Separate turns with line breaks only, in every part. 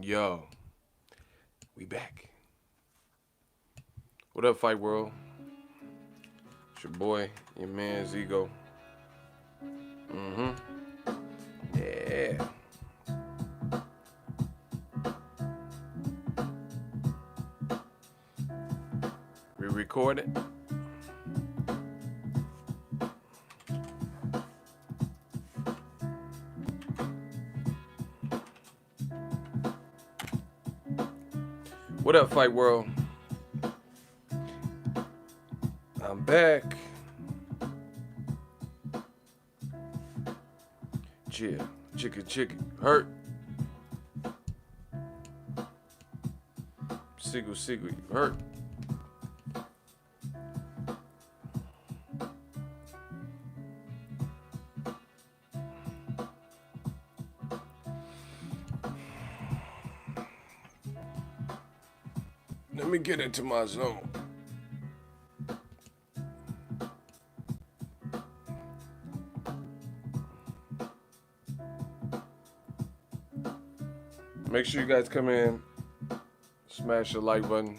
Yo, we back. What up, Fight World? It's your boy, your man, Zego. Yeah. We recorded. What up, Fight World? I'm back. Yeah, chicken, hurt. Sigel, hurt. Let me get into my zone. Make sure you guys come in, smash the like button.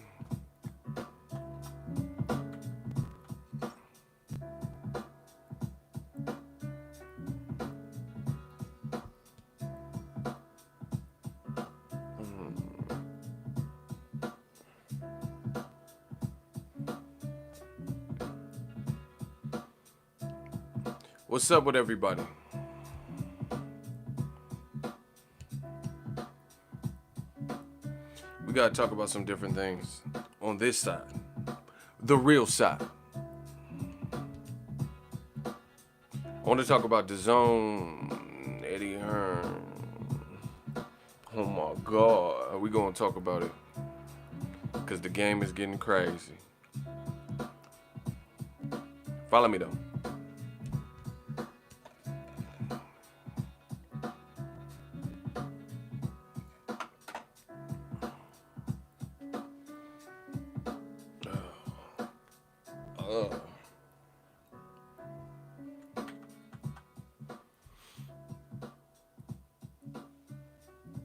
What's up with everybody? We gotta talk about some different things on this side. The real side. I want to talk about DAZN Eddie Hearn. Oh my God. We gonna talk about it. Because the game is getting crazy. Follow me though.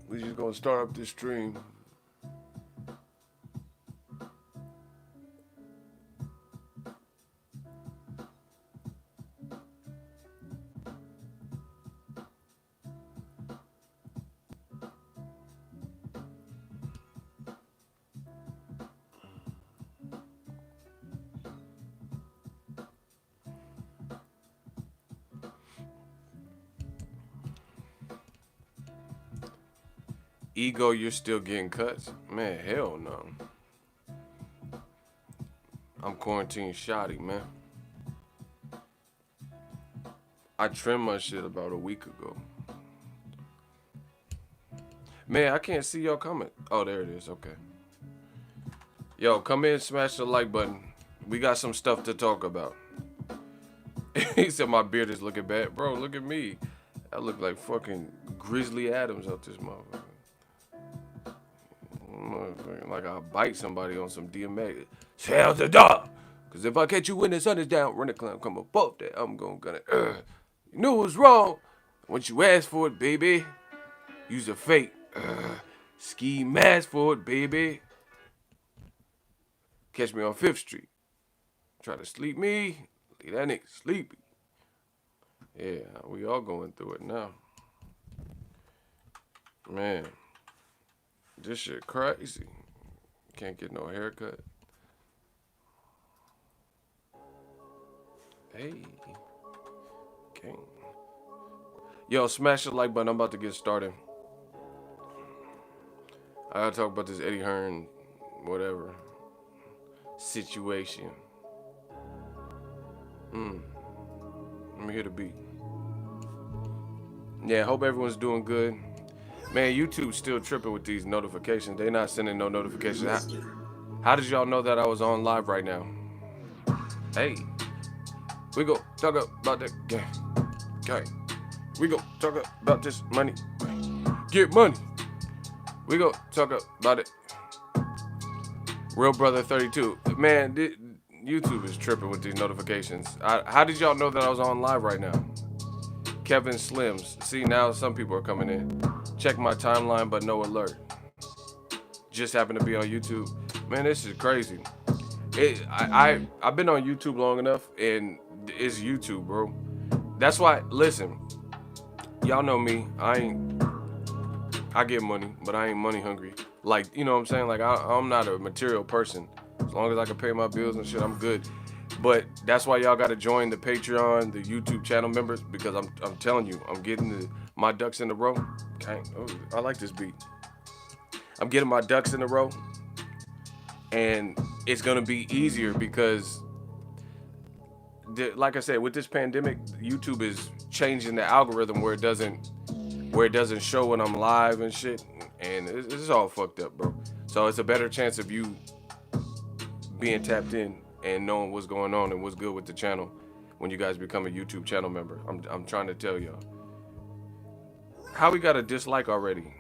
We just gonna start up this stream. Ego, you're still getting cuts? Man, hell no. I'm quarantine shoddy, man. I trimmed my shit about a week ago. Man, I can't see y'all comment. Oh, there it is. Okay. Yo, come in, smash the like button. We got some stuff to talk about. He said my beard is looking bad. Bro, look at me. I look like fucking Grizzly Adams out this motherfucker. Like I'll bite somebody on some DMX. Hell the dog. Cause if I catch you when the sun is down, run the clown come above that. I'm gonna you knew it was wrong. Once you asked for it, baby. Use a fake ski mask for it, baby. Catch me on 5th Street. Try to sleep me. Leave that nigga sleepy. Yeah, we all going through it now. Man. This shit crazy. Can't get no haircut. Hey. Okay. Yo, smash the like button. I'm about to get started. I gotta talk about this Eddie Hearn, whatever, situation. Let me hear the beat. Yeah, hope everyone's doing good. Man, YouTube's still tripping with these notifications. They not sending no notifications. How did y'all know that I was on live right now? Hey, we go talk about that game. Okay, we go talk about this money. Get money. We go talk about it. Real Brother 32. Man, YouTube is tripping with these notifications. How did y'all know that I was on live right now? Kevin Slims. See, now some people are coming in. Check my timeline, but no alert. just happen to be on YouTube. Man, this is crazy. I've been on YouTube long enough, and it's YouTube, bro. That's why. Listen, y'all know me. I get money, but I ain't money hungry. Like, you know what I'm saying? Like, I'm not a material person. As long as I can pay my bills and shit, I'm good. But that's why y'all got to join the Patreon, the YouTube channel members, because I'm telling you, I'm getting my ducks in a row. Okay, oh, I like this beat. I'm getting my ducks in a row, and it's gonna be easier because, like I said, with this pandemic, YouTube is changing the algorithm where it doesn't show when I'm live and shit, and it's all fucked up, bro. So it's a better chance of you being tapped in and knowing what's going on and what's good with the channel when you guys become a YouTube channel member. I'm trying to tell y'all. How we got a dislike already?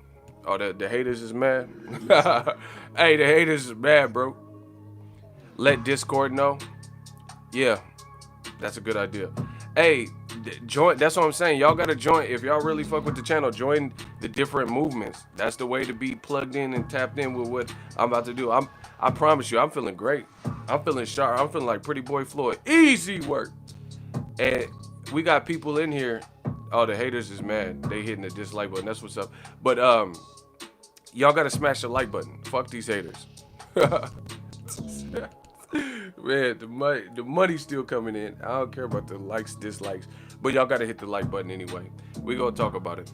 Oh, the haters is mad? Hey, the haters is mad, bro. Let Discord know. Yeah, that's a good idea. Hey, join. That's what I'm saying. Y'all gotta join. If y'all really fuck with the channel, join the different movements. That's the way to be plugged in and tapped in with what I'm about to do. I promise you, I'm feeling great. I'm feeling sharp. I'm feeling like Pretty Boy Floyd. Easy work. And we got people in here. Oh, the haters is mad. They hitting the dislike button. That's what's up. But y'all gotta smash the like button. Fuck these haters. Man, the money's still coming in. I don't care about the likes, dislikes, but y'all gotta hit the like button anyway. We gonna talk about it.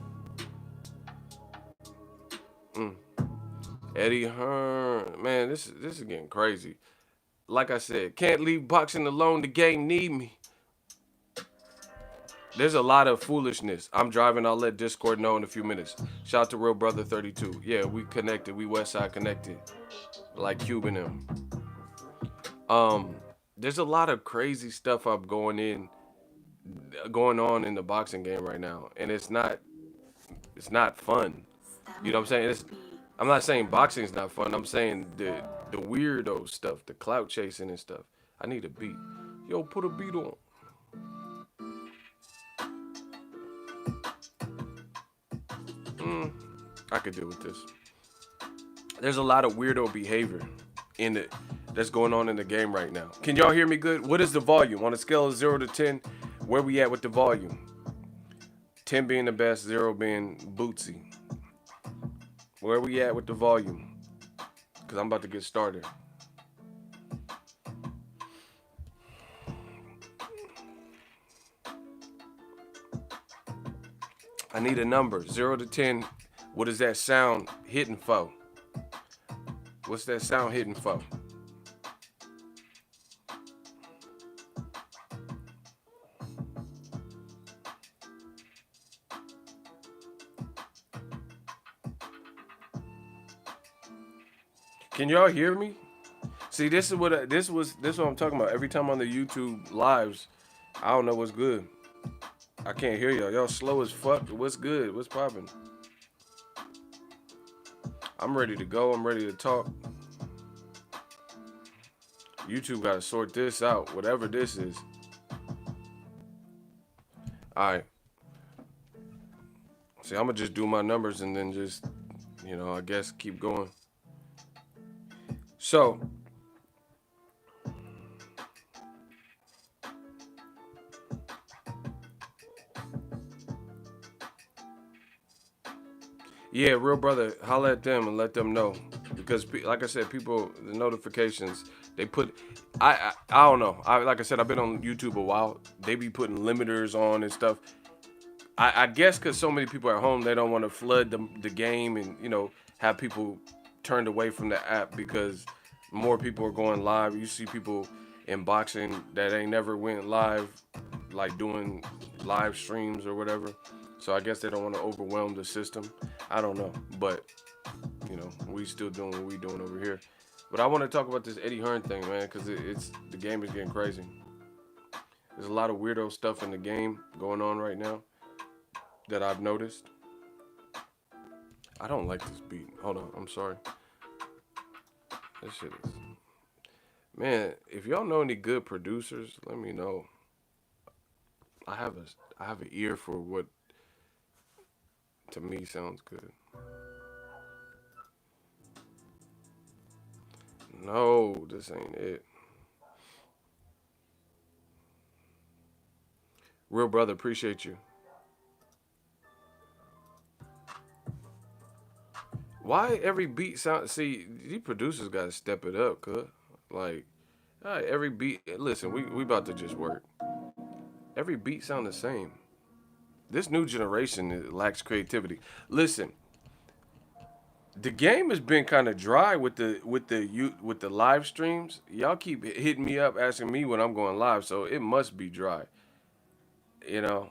Eddie Hearn, man, this is getting crazy. Like I said, can't leave boxing alone. The game need me. There's a lot of foolishness. I'm driving. I'll let Discord know in a few minutes. Shout out to Real Brother 32. Yeah, we connected. We Westside connected, like Cuban them. There's a lot of crazy stuff going on in the boxing game right now, and it's not fun. You know what I'm saying? I'm not saying boxing's not fun. I'm saying the weirdo stuff, the clout chasing and stuff. I need a beat. Yo, put a beat on. I could deal with this. There's a lot of weirdo behavior in it that's going on in the game right now. Can y'all hear me good? What is the volume on a scale of 0 to 10? Where we at with the volume? 10 being the best, 0 being bootsy. Where we at with the volume? Because I'm about to get started. I need a number, 0 to 10. What is that sound hitting for? What's that sound hitting for? Can y'all hear me? See, this is what I'm talking about. Every time on the YouTube lives, I don't know what's good. I can't hear y'all. Y'all slow as fuck. What's good? What's popping? I'm ready to go. I'm ready to talk. YouTube got to sort this out, whatever this is. All right. See, I'm going to just do my numbers and then just, I guess keep going. So, yeah, Real Brother, holla at them and let them know. Because, like I said, people, the notifications, they put, I don't know. Like I said, I've been on YouTube a while. They be putting limiters on and stuff. I guess because so many people at home, they don't want to flood the game and, have people turned away from the app because more people are going live. You see people in boxing that ain't never went live, like doing live streams or whatever. So I guess they don't want to overwhelm the system. I don't know, but we still doing what we doing over here. But I want to talk about this Eddie Hearn thing, man, because the game is getting crazy. There's a lot of weirdo stuff in the game going on right now that I've noticed. I don't like this beat. Hold on, I'm sorry. This shit is, man. If y'all know any good producers, let me know. I have an ear for what to me sounds good. No, this ain't it. Real brother, appreciate you. Why every beat sound? See, these producers gotta step it up, cuz. Like, all right, every beat. Listen, we about to just work. Every beat sound the same. This new generation lacks creativity. Listen, the game has been kind of dry with the live streams. Y'all keep hitting me up asking me when I'm going live, so it must be dry. You know,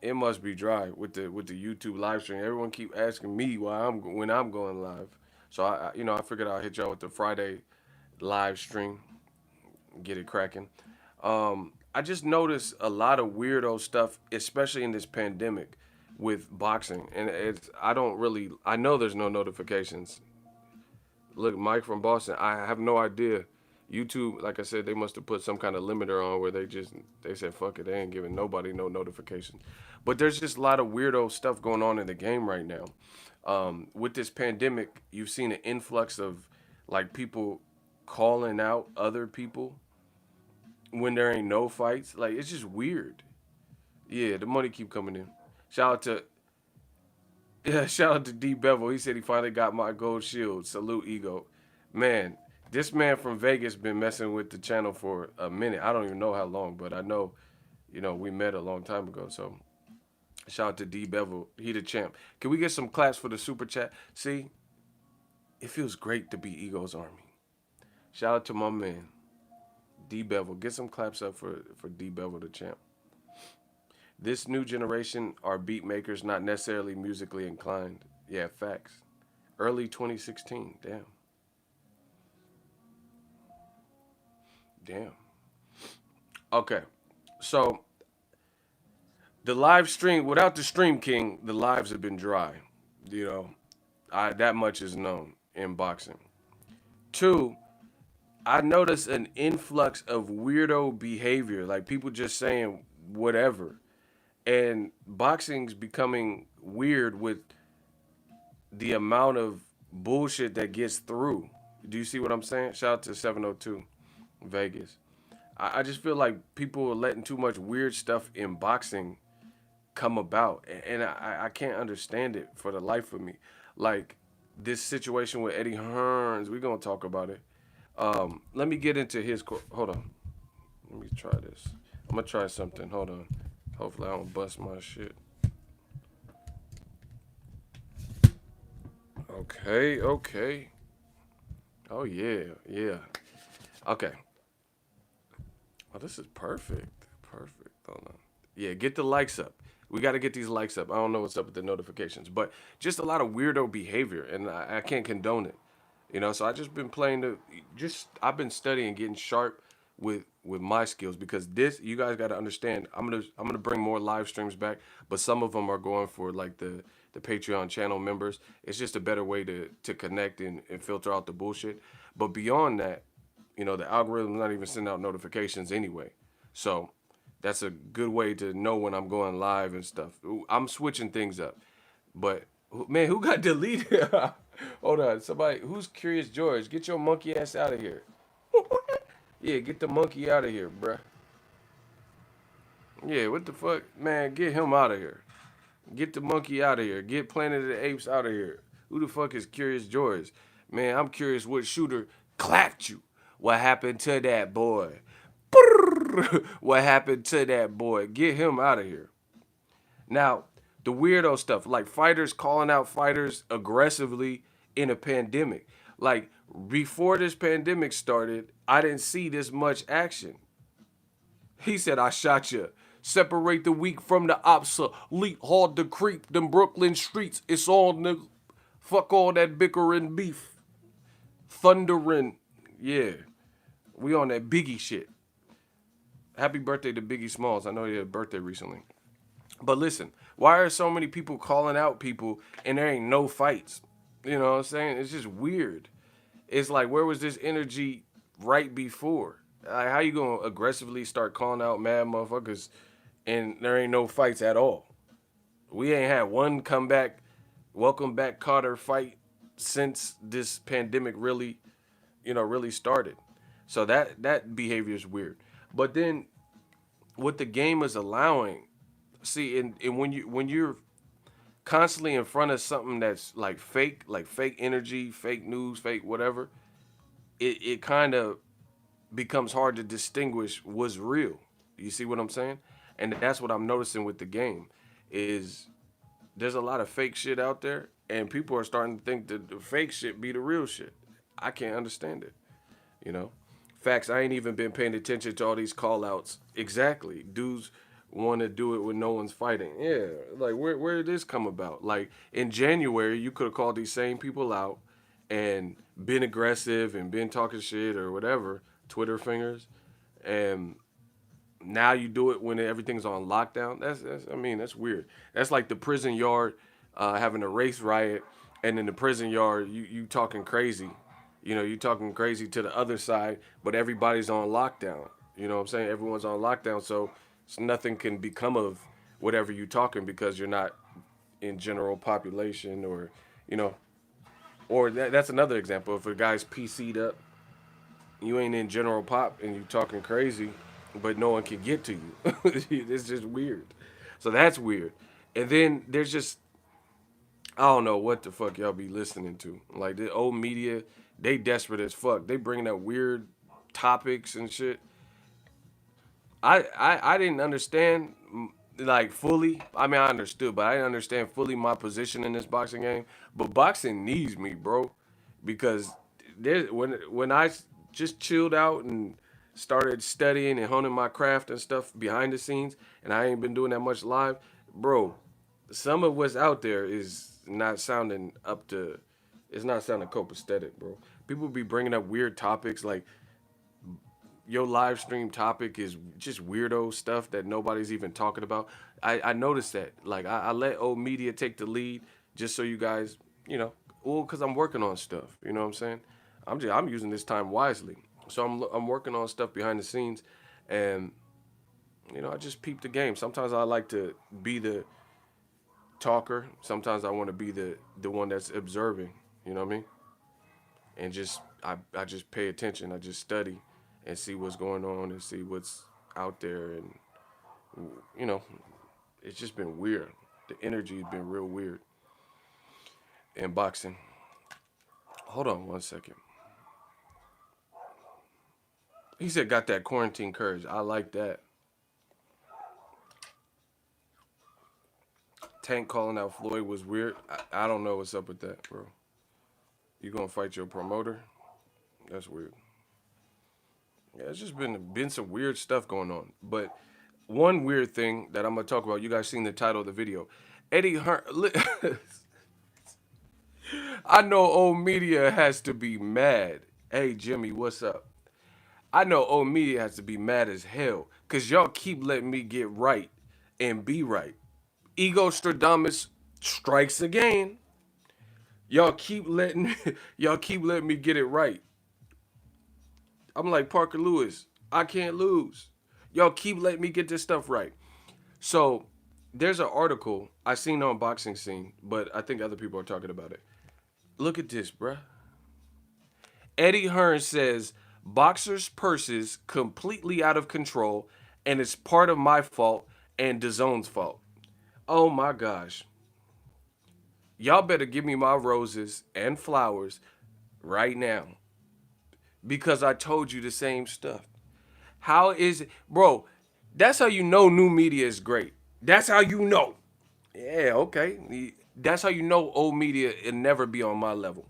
it must be dry with the YouTube live stream. Everyone keep asking me why I'm when I'm going live. So I figured I'll hit y'all with the Friday live stream, get it cracking. I just noticed a lot of weirdo stuff, especially in this pandemic with boxing, and I don't really I know there's no notifications. Look, Mike from Boston, I have no idea. YouTube, like I said, they must have put some kind of limiter on where they said fuck it, they ain't giving nobody no notifications. But there's just a lot of weirdo stuff going on in the game right now. With this pandemic, you've seen an influx of like people calling out other people when there ain't no fights. Like it's just weird. Yeah, the money keep coming in. Shout out to Yeah, shout out to D Bevel. He said he finally got my gold shield. Salute Ego. Man, this man from Vegas been messing with the channel for a minute. I don't even know how long, but I know, we met a long time ago. So shout out to D Bevel. He the champ. Can we get some claps for the super chat? See, it feels great to be Ego's army. Shout out to my man, D Bevel. Get some claps up for D Bevel the champ. This new generation are beat makers, not necessarily musically inclined. Yeah, facts. Early 2016. Damn. Damn. Okay. So the live stream, without the Stream King, the lives have been dry. You know, that much is known in boxing. Two, I noticed an influx of weirdo behavior, like people just saying whatever. And boxing's becoming weird with the amount of bullshit that gets through. Do you see what I'm saying? Shout out to 702 Vegas. I just feel like people are letting too much weird stuff in boxing come about, and I can't understand it for the life of me. Like this situation with Eddie Hearns, we're gonna talk about it. Let me get into his. Hold on, let me try this. I'm gonna try something. Hold on. Hopefully I don't bust my shit. Okay, okay. Oh yeah, yeah. Okay. Oh, this is perfect. Perfect. Hold on. Yeah, get the likes up. We got to get these likes up. I don't know what's up with the notifications, but just a lot of weirdo behavior, and I can't condone it. So I just been playing I've been studying, getting sharp with my skills because this you guys got to understand. I'm gonna bring more live streams back, but some of them are going for like the Patreon channel members. It's just a better way to connect and filter out the bullshit. But beyond that, the algorithm's not even sending out notifications anyway. So that's a good way to know when I'm going live and stuff. I'm switching things up. But man, who got deleted? Hold on, somebody who's Curious George? Get your monkey ass out of here. Yeah, get the monkey out of here, bruh. Yeah, what the fuck, man? Get him out of here. Get the monkey out of here. Get Planet of the Apes out of here. Who the fuck is Curious George? Man, I'm curious what shooter clapped you. What happened to that boy? What happened to that boy? Get him out of here. Now, the weirdo stuff, like fighters calling out fighters aggressively in a pandemic. Like, before this pandemic started, I didn't see this much action. He said, I shot you. Separate the weak from the obsolete. Hard to creep them Brooklyn streets. It's all nigga. Fuck all that bickering beef. Thundering. Yeah. We on that Biggie shit. Happy birthday to Biggie Smalls. I know he had a birthday recently. But listen, why are so many people calling out people and there ain't no fights? You know what I'm saying? It's just weird. It's like, where was this energy right before? Like, how you gonna aggressively start calling out mad motherfuckers and there ain't no fights at all? We ain't had one comeback, welcome back Carter fight since this pandemic really, really started. So that behavior is weird. But then what the game is allowing, see, and when you're constantly in front of something that's like fake energy, fake news, fake whatever, it kind of becomes hard to distinguish what's real. You see what I'm saying? And that's what I'm noticing with the game is there's a lot of fake shit out there, and people are starting to think that the fake shit be the real shit. I can't understand it. You know, facts. I ain't even been paying attention to all these call outs. Exactly, dudes want to do it when no one's fighting. Yeah, like where did this come about? Like in January, you could have called these same people out and been aggressive and been talking shit or whatever, Twitter fingers, and now you do it when everything's on lockdown. That's I mean that's weird. That's like the prison yard having a race riot, and in the prison yard you talking crazy. You talking crazy to the other side, but everybody's on lockdown. You know what I'm saying? Everyone's on lockdown, so nothing can become of whatever you talking because you're not in general population or you know or that's another example. If a guy's PC'd up, you ain't in general pop and you talking crazy, but no one can get to you. It's just weird. So that's weird. And then there's just I don't know what the fuck y'all be listening to. Like the old media, they desperate as fuck. They bringing up weird topics and shit. I didn't understand like fully. I mean, I understood, but I didn't understand fully my position in this boxing game. But boxing needs me, bro, because when I just chilled out and started studying and honing my craft and stuff behind the scenes, and I ain't been doing that much live, bro. Some of what's out there is not sounding up to. It's not sounding copacetic, bro. People be bringing up weird topics like your live stream topic is just weirdo stuff that nobody's even talking about. I noticed that. Like I let old media take the lead just so you guys, well, because I'm working on stuff. You know what I'm saying? I'm using this time wisely. So I'm working on stuff behind the scenes, and I just peep the game. Sometimes I like to be the talker. Sometimes I want to be the one that's observing. You know what I mean? And just I just pay attention. I just study and see what's going on and see what's out there, and you know, it's just been weird. The energy has been real weird in boxing. Hold on one second. He said got that quarantine courage. I like that. Tank calling out Floyd was weird. I don't know what's up with that, bro. You gonna fight your promoter? That's weird. Yeah, it's just been some weird stuff going on. But one weird thing that I'm gonna talk about. You guys seen the title of the video? Eddie Hearn. I know old media has to be mad. Hey Jimmy, what's up? I know old media has to be mad as hell because y'all keep letting me get right and be right. Ego Stradamus strikes again. Y'all keep letting y'all keep letting me get it right. I'm like Parker Lewis. I can't lose. Y'all keep letting me get this stuff right. So there's an article I seen on Boxing Scene, but I think other people are talking about it. Look at this, bruh. Eddie Hearn says boxers' purses completely out of control, and it's part of my fault and DAZN's fault. Oh my gosh. Y'all better give me my roses and flowers right now because I told you the same stuff. How is it, bro? That's how you know new media is great. That's how you know. Yeah, okay. That's how you know old media will never be on my level.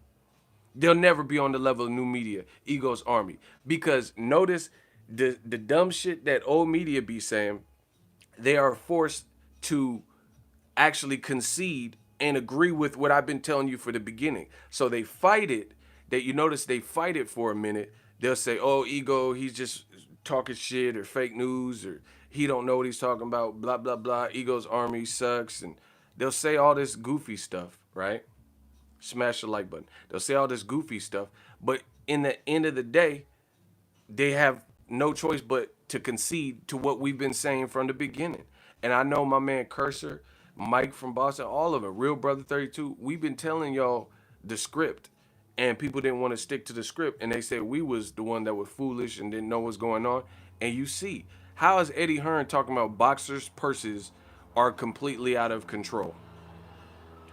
They'll never be on the level of new media, Ego's Army. Because notice the dumb shit that old media be saying, they are forced to actually concede and agree with what I've been telling you for the beginning. So they fight it. That you notice they fight it for a minute. They'll say, "Oh, Ego, he's just talking shit or fake news or he don't know what he's talking about." Blah blah blah. Ego's Army sucks, and they'll say all this goofy stuff, right? Smash the like button. They'll say all this goofy stuff, but in the end of the day, they have no choice but to concede to what we've been saying from the beginning. And I know my man Cursor, Mike from Boston, all of it, Real Brother 32, we've been telling y'all the script. and people didn't want to stick to the script, and they said we was the one that was foolish and didn't know what's going on. And you see, how is Eddie Hearn talking about boxers' purses are completely out of control?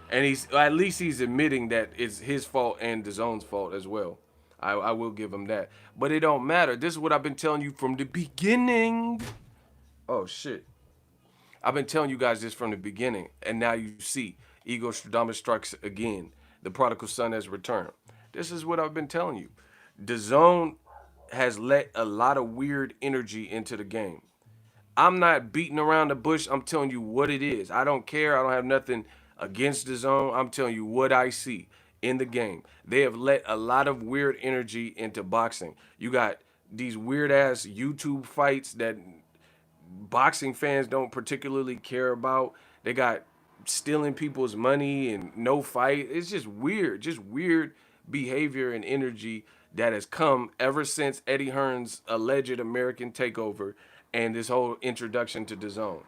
And he's at least he's admitting that it's his fault and DAZN's fault as well. I will give him that. But it don't matter. This is what I've been telling you from the beginning. Oh shit. I've been telling you guys this from the beginning, and now you see. Ego Stradamus strikes again. The prodigal son has returned. This is what I've been telling you. DAZN has let a lot of weird energy into the game. I'm not beating around the bush. I'm telling you what it is. I don't care. I don't have nothing against DAZN. I'm telling you what I see in the game. They have let a lot of weird energy into boxing. You got these weird ass YouTube fights that boxing fans don't particularly care about. They got stealing people's money and no fight. It's just weird behavior and energy that has come ever since Eddie Hearn's alleged American takeover and this whole introduction to DAZN.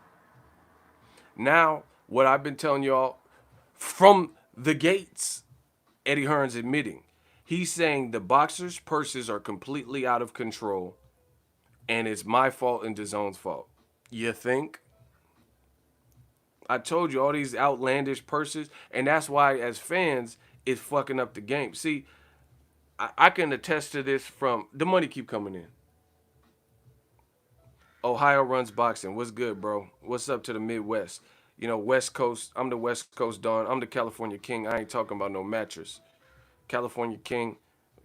Now, what I've been telling y'all from the gates, Eddie Hearn's admitting. He's saying the boxers' purses are completely out of control and it's my fault and DAZN's fault. You think? I told you all these outlandish purses, and that's why, as fans, it's fucking up the game. See, I can attest to this from the money keep coming in. Ohio runs boxing. What's good, bro? What's up to the Midwest? You know, West Coast. I'm the West Coast Don. I'm the California King. I ain't talking about no mattress. California King.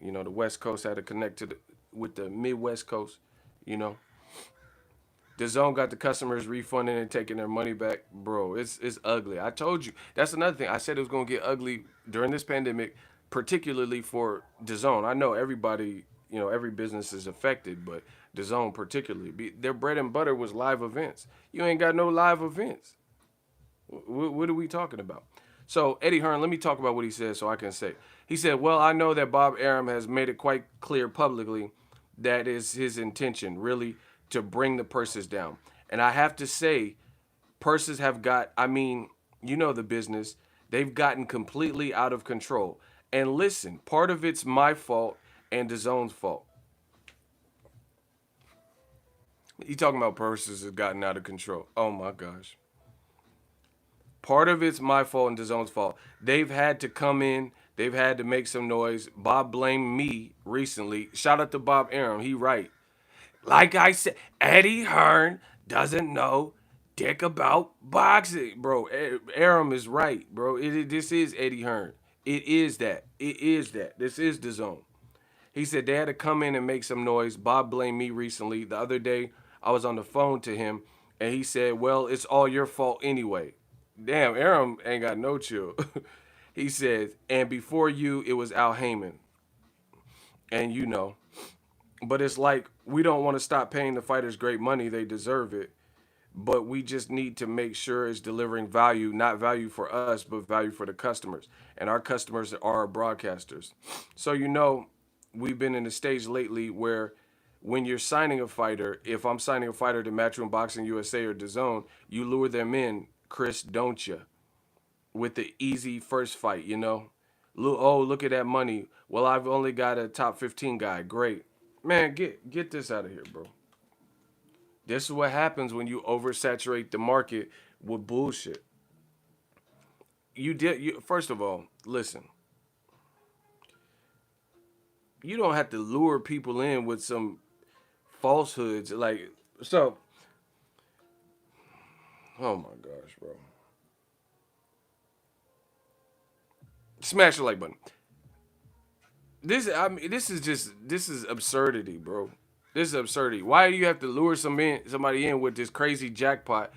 You know, the West Coast had to connect to with the Midwest Coast. You know, the zone got the customers refunding and taking their money back, bro. It's ugly. I told you. That's another thing. I said it was gonna get ugly during this pandemic, particularly for the zone. I know everybody, you know, every business is affected, but the zone particularly. Their bread and butter was live events. You ain't got no live events. What are we talking about? So Eddie Hearn, let me talk about what he said so I can say. He said, well, I know that Bob Arum has made it quite clear publicly that is his intention, really, to bring the purses down. And I have to say, purses have got, I mean, you know the business, they've gotten completely out of control. And listen, part of it's my fault and the zone's fault. He talking about purses have gotten out of control. Oh my gosh. Part of it's my fault and DAZN's fault. They've had to come in. They've had to make some noise. Bob blamed me recently. Shout out to Bob Arum. He right. Like I said, Eddie Hearn doesn't know dick about boxing, bro. Arum is right, bro. This is Eddie Hearn. It is that. It is that. This is DAZN. He said they had to come in and make some noise. Bob blamed me recently. The other day, I was on the phone to him, and he said, well, it's all your fault anyway. Damn, Aram ain't got no chill. He said, and before you, it was Al Heyman. And you know. But it's like, we don't want to stop paying the fighters great money. They deserve it. But we just need to make sure it's delivering value, not value for us, but value for the customers. And our customers are our broadcasters. So, you know, we've been in a stage lately where when you're signing a fighter, if I'm signing a fighter to Matchroom Boxing USA or DAZN, you lure them in, Chris, don't you? With the easy first fight, you know? Oh, look at that money. Well, I've only got a top 15 guy. Great. Man, get this out of here, bro. This is what happens when you oversaturate the market with bullshit. First of all, listen. You don't have to lure people in with some falsehoods. Like, so, oh my gosh, bro. Smash the like button. This is absurdity, bro. This is absurdity. Why do you have to lure somebody in with this crazy jackpot?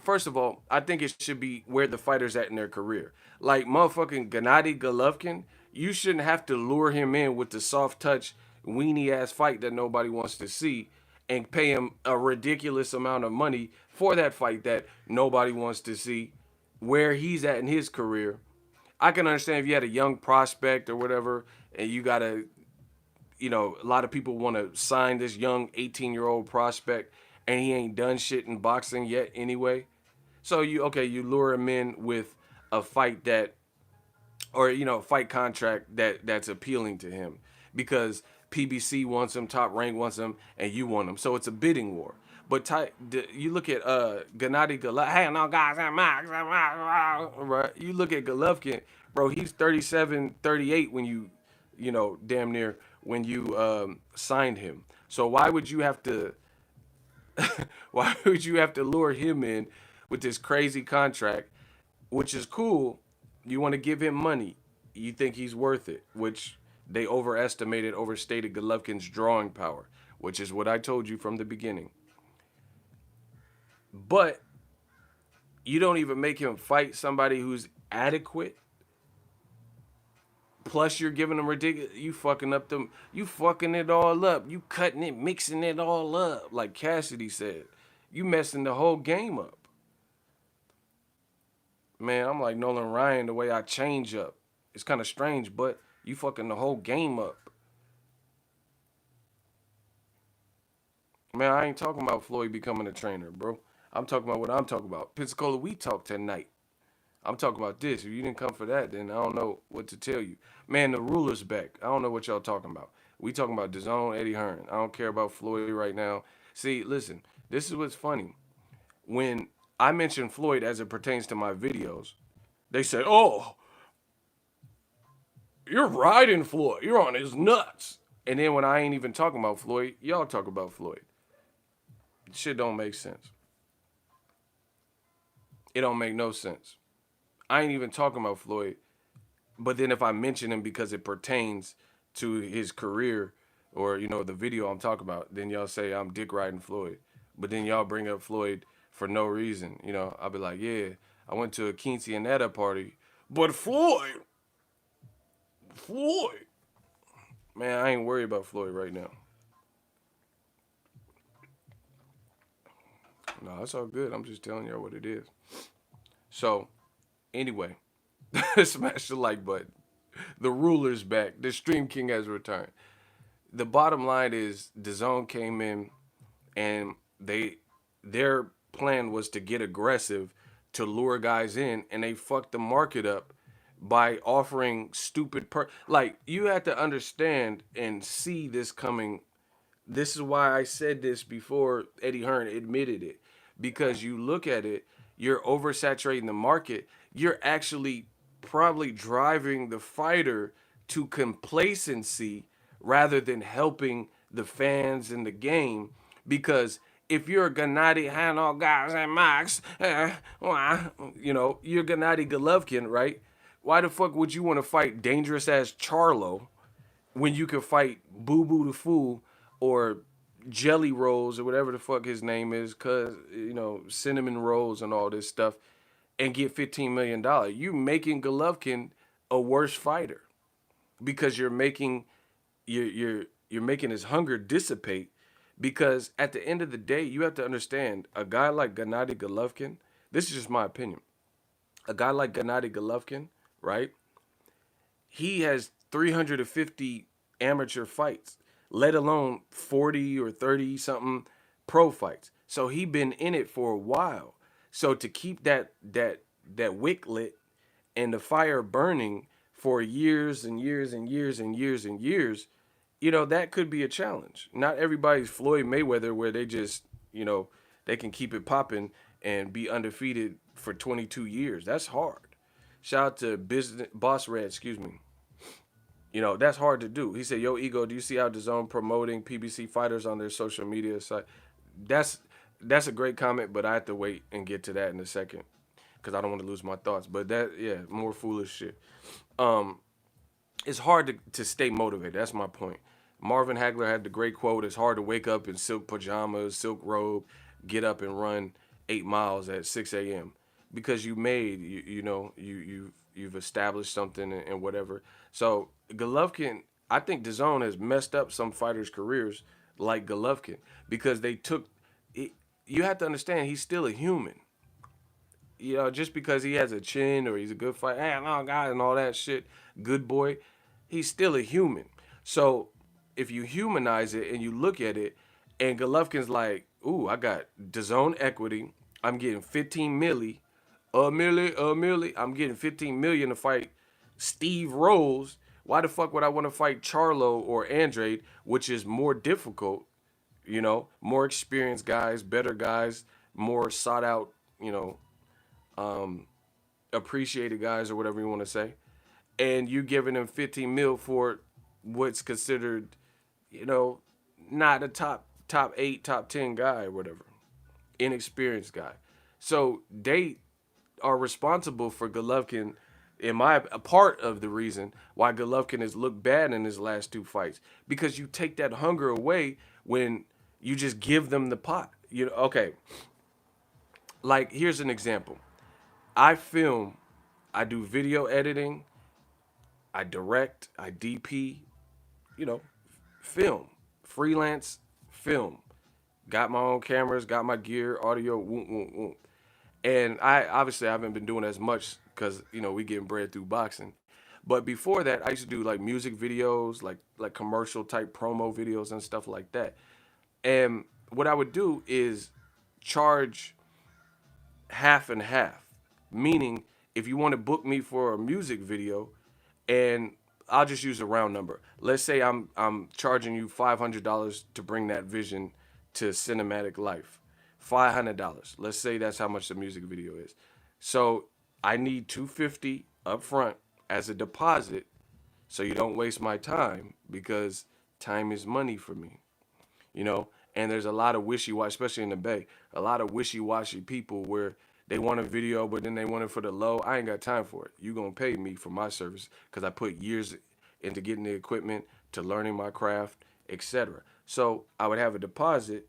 First of all, I think it should be where the fighter's at in their career. Like motherfucking Gennady Golovkin, you shouldn't have to lure him in with the soft touch weenie ass fight that nobody wants to see and pay him a ridiculous amount of money for that fight that nobody wants to see where he's at in his career. I can understand if you had a young prospect or whatever, and you gotta, you know, a lot of people want to sign this young 18-year-old prospect, and he ain't done shit in boxing yet anyway. So you lure him in with a fight that or fight contract that's appealing to him, because PBC wants him, Top Rank wants him, and you want him. So it's a bidding war. But you look at Gennady Golovkin. Hey, no guys, right? You look at Golovkin, bro. He's 37, 38 when damn near when you signed him. So why would you have to? Why would you have to lure him in with this crazy contract, which is cool? You want to give him money. You think he's worth it, which they overstated Golovkin's drawing power, which is what I told you from the beginning. But you don't even make him fight somebody who's adequate. Plus, you're giving him ridiculous. You fucking it all up. You cutting it, mixing it all up, like Cassidy said. You messing the whole game up. Man, I'm like Nolan Ryan the way I change up. It's kind of strange, but you fucking the whole game up. Man, I ain't talking about Floyd becoming a trainer, bro. I'm talking about what I'm talking about. Pensacola, we talked tonight. I'm talking about this. If you didn't come for that, then I don't know what to tell you. Man, the ruler's back. I don't know what y'all talking about. We talking about DAZN Eddie Hearn. I don't care about Floyd right now. See, listen, this is what's funny. When I mention Floyd as it pertains to my videos, they say, "Oh, you're riding Floyd. You're on his nuts." And then when I ain't even talking about Floyd, y'all talk about Floyd. Shit don't make sense. It don't make no sense. I ain't even talking about Floyd. But then if I mention him because it pertains to his career, or the video I'm talking about, then y'all say I'm dick riding Floyd. But then y'all bring up Floyd for no reason. I'll be like, yeah, I went to a quinceanera party, but Floyd, man, I ain't worried about Floyd right now. No, that's all good. I'm just telling y'all what it is. So, anyway, smash the like button. The ruler's back. The Stream King has returned. The bottom line is DAZN came in and their plan was to get aggressive to lure guys in, and they fucked the market up by offering stupid like, you have to understand and see this coming. This is why I said this before Eddie Hearn admitted it. Because you look at it, you're oversaturating the market. You're actually probably driving the fighter to complacency rather than helping the fans in the game. Because if you're a Gennady Hano guys and Max, you're Gennady Golovkin, right? Why the fuck would you want to fight dangerous ass Charlo when you can fight Boo Boo the Fool or Jelly Rolls or whatever the fuck his name is, cause cinnamon rolls and all this stuff, and get $15 million? You making Golovkin a worse fighter because you're making his hunger dissipate. Because at the end of the day, you have to understand, a guy like Gennady Golovkin. This is just my opinion. A guy like Gennady Golovkin, right? He has 350 amateur fights, let alone 40 or 30 something pro fights. So he been in it for a while. So to keep that wick lit and the fire burning for years and years and years and years and years, that could be a challenge. Not everybody's Floyd Mayweather, where they just, they can keep it popping and be undefeated for 22 years. That's hard. Shout out to Business Boss Red, excuse me. That's hard to do. He said, "Yo, Ego, do you see how DAZN promoting PBC fighters on their social media site?" That's a great comment, but I have to wait and get to that in a second because I don't want to lose my thoughts. But more foolish shit. It's hard to stay motivated. That's my point. Marvin Hagler had the great quote: "It's hard to wake up in silk pajamas, silk robe, get up and run 8 miles at 6 a.m. because you've established something and whatever." So Golovkin, I think DAZN has messed up some fighters' careers like Golovkin because they took it. You have to understand, he's still a human. Just because he has a chin or he's a good fighter, hey, no guy, and all that shit, good boy, he's still a human. So if you humanize it and you look at it, and Golovkin's like, "Ooh, I got DAZN equity. I'm getting 15 milli, a milli. I'm getting 15 million to fight Steve Rose, why the fuck would I want to fight Charlo or Andrade, which is more difficult, more experienced guys, better guys, more sought out, you know, um, appreciated guys or whatever you want to say, and you giving them 15 mil for what's considered, you know, not a top 8, top 10 guy or whatever, inexperienced guy. So they are responsible for Golovkin. In my a part of the reason why Golovkin has looked bad in his last two fights, because you take that hunger away when you just give them the pot. Okay. Like here's an example. I film, I do video editing, I direct, I DP, you know, film, freelance film. Got my own cameras, got my gear, audio, whoop, whoop, whoop. And I obviously haven't been doing as much because we getting bread through boxing. But before that, I used to do like music videos, like commercial type promo videos and stuff like that. And what I would do is charge half and half, meaning if you want to book me for a music video, and I'll just use a round number. Let's say I'm charging you $500 to bring that vision to cinematic life. $500. Let's say that's how much the music video is. So I need 250 up front as a deposit, so you don't waste my time, because time is money for me. you know. And there's a lot of wishy-washy, especially in the Bay, a lot of wishy-washy people where they want a video, but then they want it for the low. I ain't got time for it. You gonna pay me for my service because I put years into getting the equipment, to learning my craft, etc. So I would have a deposit,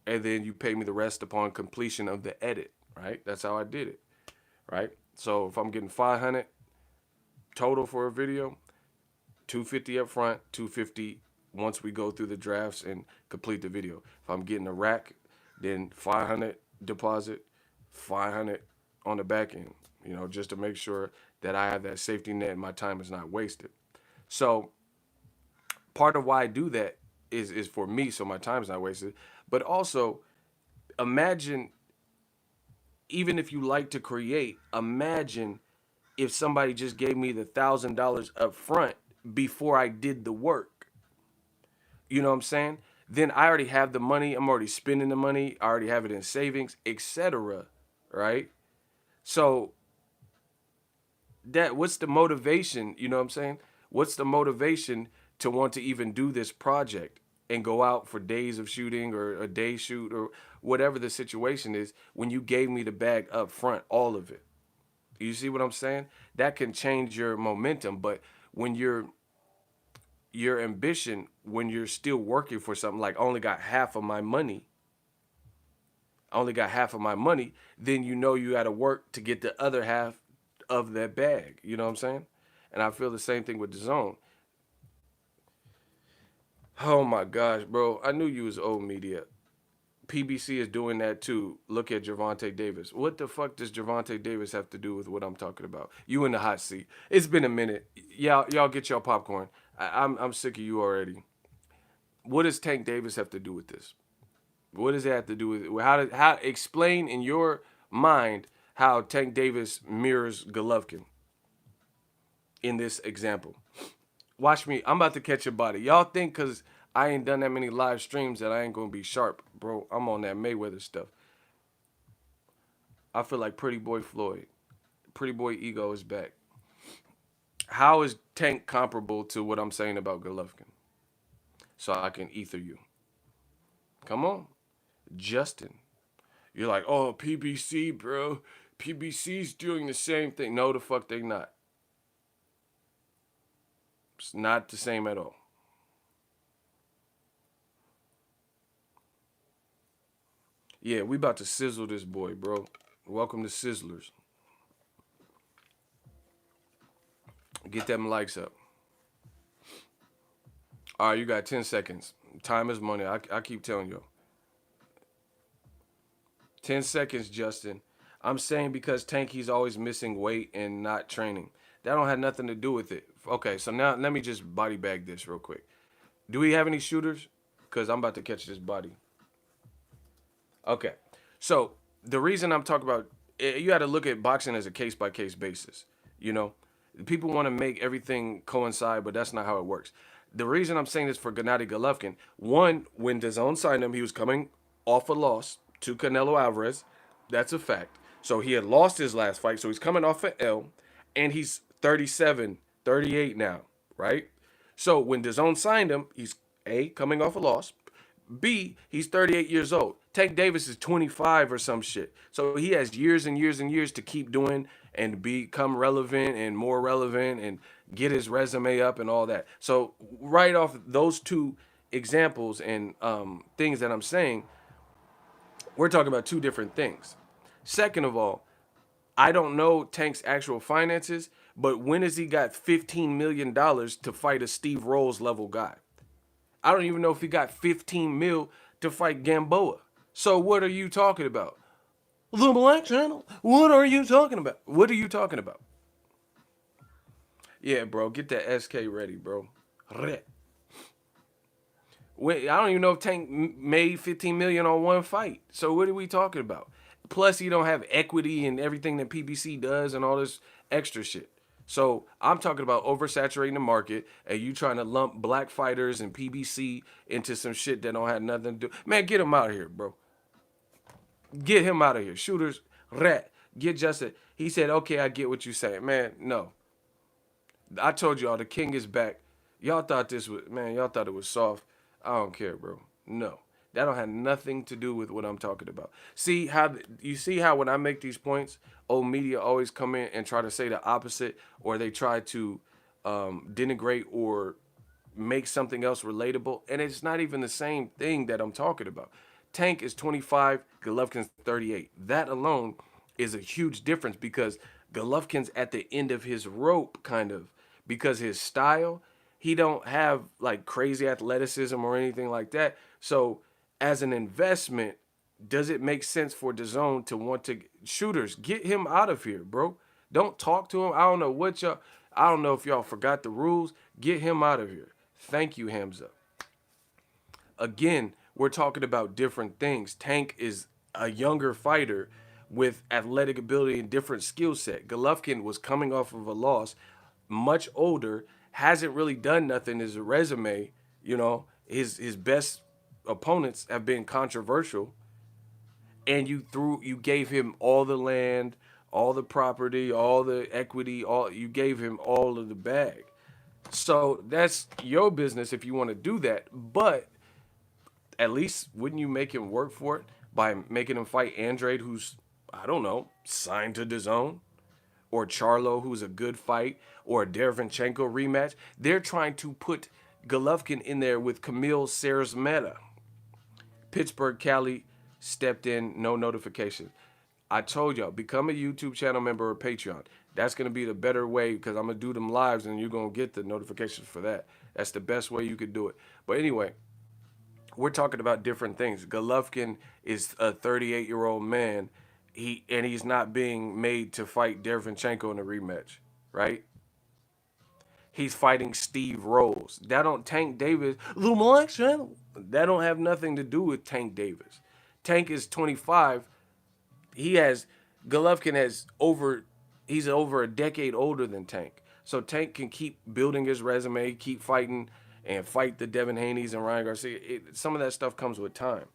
and then you pay me the rest upon completion of the edit. Right? That's how I did it. Right? So if I'm getting 500 total for a video, 250 up front, 250 once we go through the drafts and complete the video. If I'm getting a rack, then 500 deposit, 500 on the back end, just to make sure that I have that safety net and my time is not wasted. So part of why I do that is for me, so my time is not wasted. But also, imagine, even if you like to create, imagine if somebody just gave me the $1,000 up front before I did the work. You know what I'm saying? Then I already have the money. I'm already spending the money. I already have it in savings, etc. Right? So what's the motivation? You know what I'm saying? What's the motivation to want to even do this project and go out for days of shooting or a day shoot or whatever the situation is when you gave me the bag up front, all of it? You see what I'm saying? That can change your momentum, but when your ambition, when you're still working for something, like I only got half of my money, then you got to work to get the other half of that bag. You know what I'm saying? And I feel the same thing with DAZN. Oh my gosh, bro. I knew you was old media. PBC is doing that too. Look at Gervonta Davis. What the fuck does Gervonta Davis have to do with what I'm talking about? You in the hot seat. It's been a minute. Y'all get your popcorn. I'm sick of you already. What does Tank Davis have to do with this? What does it have to do with it? How explain in your mind how Tank Davis mirrors Golovkin in this example? Watch me. I'm about to catch your body. Y'all think because I ain't done that many live streams that I ain't gonna be sharp, bro. I'm on that Mayweather stuff. I feel like Pretty Boy Floyd. Pretty Boy Ego is back. How is Tank comparable to what I'm saying about Golovkin? So I can ether you. Come on. Justin. You're like, oh, PBC, bro. PBC's doing the same thing. No, the fuck they not. It's not the same at all. Yeah, we about to sizzle this boy, bro. Welcome to Sizzlers. Get them likes up. All right, you got 10 seconds. Time is money. I keep telling you. 10 seconds, Justin. I'm saying because Tanky's always missing weight and not training. That don't have nothing to do with it. Okay, so now let me just body bag this real quick. Do we have any shooters? Because I'm about to catch this body. Okay, so the reason I'm talking about, you got to look at boxing as a case-by-case basis. People want to make everything coincide, but that's not how it works. The reason I'm saying this for Gennady Golovkin, one, when DAZN signed him, he was coming off a loss to Canelo Alvarez. That's a fact. So he had lost his last fight, so he's coming off an L, and he's 37, 38 now, right? So when DAZN signed him, he's A, coming off a loss. B, he's 38 years old. Tank Davis is 25 or some shit. So he has years and years and years to keep doing and become relevant and more relevant and get his resume up and all that. So right off those two examples and things that I'm saying, we're talking about two different things. Second of all, I don't know Tank's actual finances, but when has he got $15 million to fight a Steve Rolls level guy? I don't even know if he got 15 mil to fight Gamboa. So what are you talking about? The Black Channel. What are you talking about? What are you talking about? Yeah, bro, get that SK ready, bro. I don't even know if Tank made 15 million on one fight. So what are we talking about? Plus, he don't have equity and everything that PBC does and all this extra shit. So I'm talking about oversaturating the market and you trying to lump black fighters and PBC into some shit that don't have nothing to do. Man, get him out of here, bro. Get him out of here. Shooters, rat. Get Justin. He said, okay, I get what you're saying. Man, no. I told y'all the king is back. Y'all thought this was, man, y'all thought it was soft. I don't care, bro. No. That don't have nothing to do with what I'm talking about. See how when I make these points, old media always come in and try to say the opposite, or they try to denigrate or make something else relatable, and it's not even the same thing that I'm talking about. Tank is 25, Golovkin's 38. That alone is a huge difference because Golovkin's at the end of his rope, kind of, because his style, he don't have like crazy athleticism or anything like that. So as an investment, does it make sense for DAZN to want to shooters get him out of here, bro? Don't talk to him. I don't know if y'all forgot the rules. Get him out of here. Thank you, Hamza. Again, we're talking about different things. Tank is a younger fighter with athletic ability and different skill set. Golovkin was coming off of a loss, much older, hasn't really done nothing. His resume, his best opponents have been controversial, and you gave him all the land, all the property, all the equity, you gave him all of the bag. So that's your business if you want to do that, but at least wouldn't you make him work for it by making him fight Andrade, who's, I don't know, signed to DAZN, or Charlo, who's a good fight, or a Derevchenko rematch? They're trying to put Golovkin in there with Camille Sarsmeta. Pittsburgh Cali stepped in, no notification. I told y'all, become a YouTube channel member or Patreon. That's going to be the better way because I'm going to do them lives and you're going to get the notifications for that. That's the best way you could do it. But anyway, we're talking about different things. Golovkin is a 38-year-old man. He's not being made to fight Derevchenko in a rematch, right? He's fighting Steve Rolls. That don't Tank Davis. The Black Channel. That don't have nothing to do with Tank Davis. Tank is 25. Golovkin he's over a decade older than Tank. So Tank can keep building his resume, keep fighting, and fight the Devin Haney's and Ryan Garcia. Some of that stuff comes with time.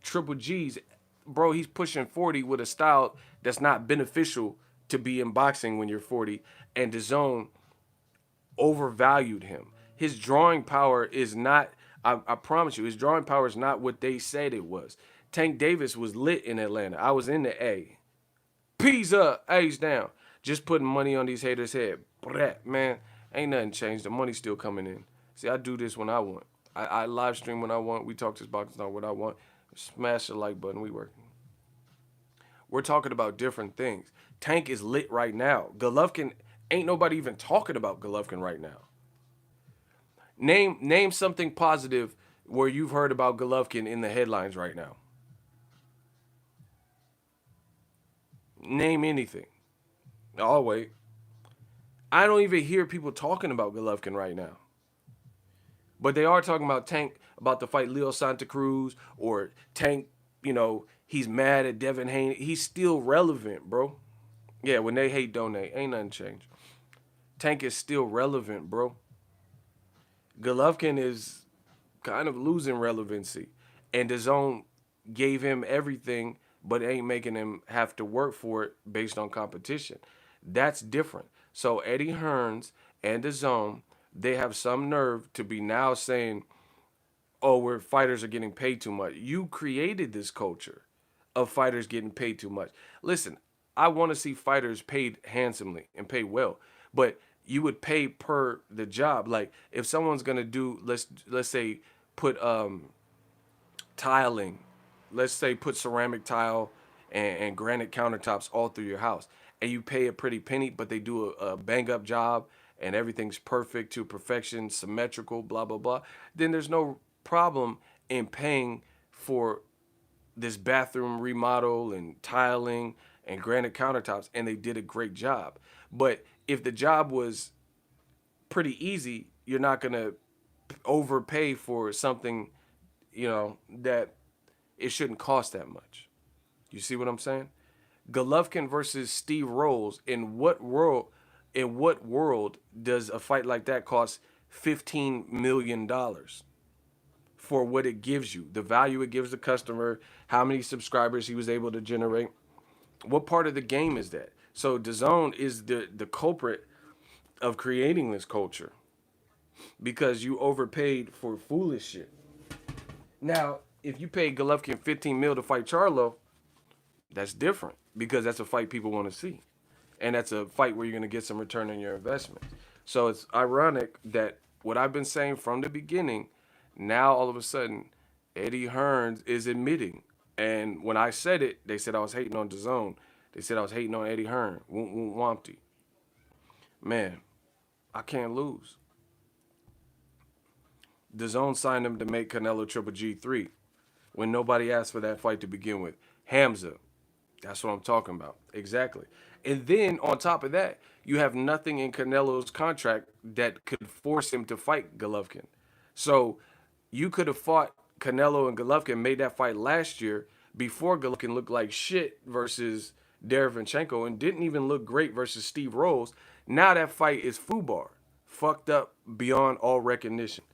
Triple G's, bro, he's pushing 40 with a style that's not beneficial to be in boxing when you're 40. And DAZN overvalued him. His drawing power is not, I promise you, his drawing power is not what they said it was. Tank Davis was lit in Atlanta. I was in the A. P's up, A's down. Just putting money on these haters' head. Brat, man, ain't nothing changed. The money's still coming in. See, I do this when I want. I live stream when I want. We talk this boxing talk when I want. Smash the like button. We working. We're talking about different things. Tank is lit right now. Golovkin, ain't nobody even talking about Golovkin right now. Name something positive where you've heard about Golovkin in the headlines right now. Name anything. Oh, wait. I don't even hear people talking about Golovkin right now. But they are talking about Tank, about to fight Leo Santa Cruz, or Tank, he's mad at Devin Haney. He's still relevant, bro. Yeah, when they hate, donate. Ain't nothing changed. Tank is still relevant, bro. Golovkin is kind of losing relevancy, and the zone gave him everything, but ain't making him have to work for it based on competition. That's different. So Eddie Hearns and the zone, they have some nerve to be now saying, "Oh, where fighters are getting paid too much." You created this culture of fighters getting paid too much. Listen, I want to see fighters paid handsomely and paid well, but you would pay per the job. Like if someone's gonna do, let's say put tiling, let's say put ceramic tile and granite countertops all through your house, and you pay a pretty penny, but they do a bang up job and everything's perfect to perfection, symmetrical, blah blah blah. Then there's no problem in paying for this bathroom remodel and tiling and granite countertops, and they did a great job. But if the job was pretty easy, you're not gonna overpay for something, that it shouldn't cost that much. You see what I'm saying? Golovkin versus Steve Rolls. In what world does a fight like that cost $15 million for what it gives you, the value it gives the customer, how many subscribers he was able to generate? What part of the game is that? So DAZN is the culprit of creating this culture because you overpaid for foolish shit. Now, if you paid Golovkin 15 mil to fight Charlo, that's different because that's a fight people want to see. And that's a fight where you're going to get some return on your investment. So it's ironic that what I've been saying from the beginning, now all of a sudden, Eddie Hearn is admitting. And when I said it, they said I was hating on DAZN. They said I was hating on Eddie Hearn. Wompty. Man, I can't lose. DAZN signed him to make Canelo Triple G3 when nobody asked for that fight to begin with. Hamza, that's what I'm talking about. Exactly. And then on top of that, you have nothing in Canelo's contract that could force him to fight Golovkin. So you could have fought Canelo and Golovkin, made that fight last year before Golovkin looked like shit versus Derevyanchenko and didn't even look great versus Steve Rolls. Now that fight is FUBAR. Fucked up beyond all recognition.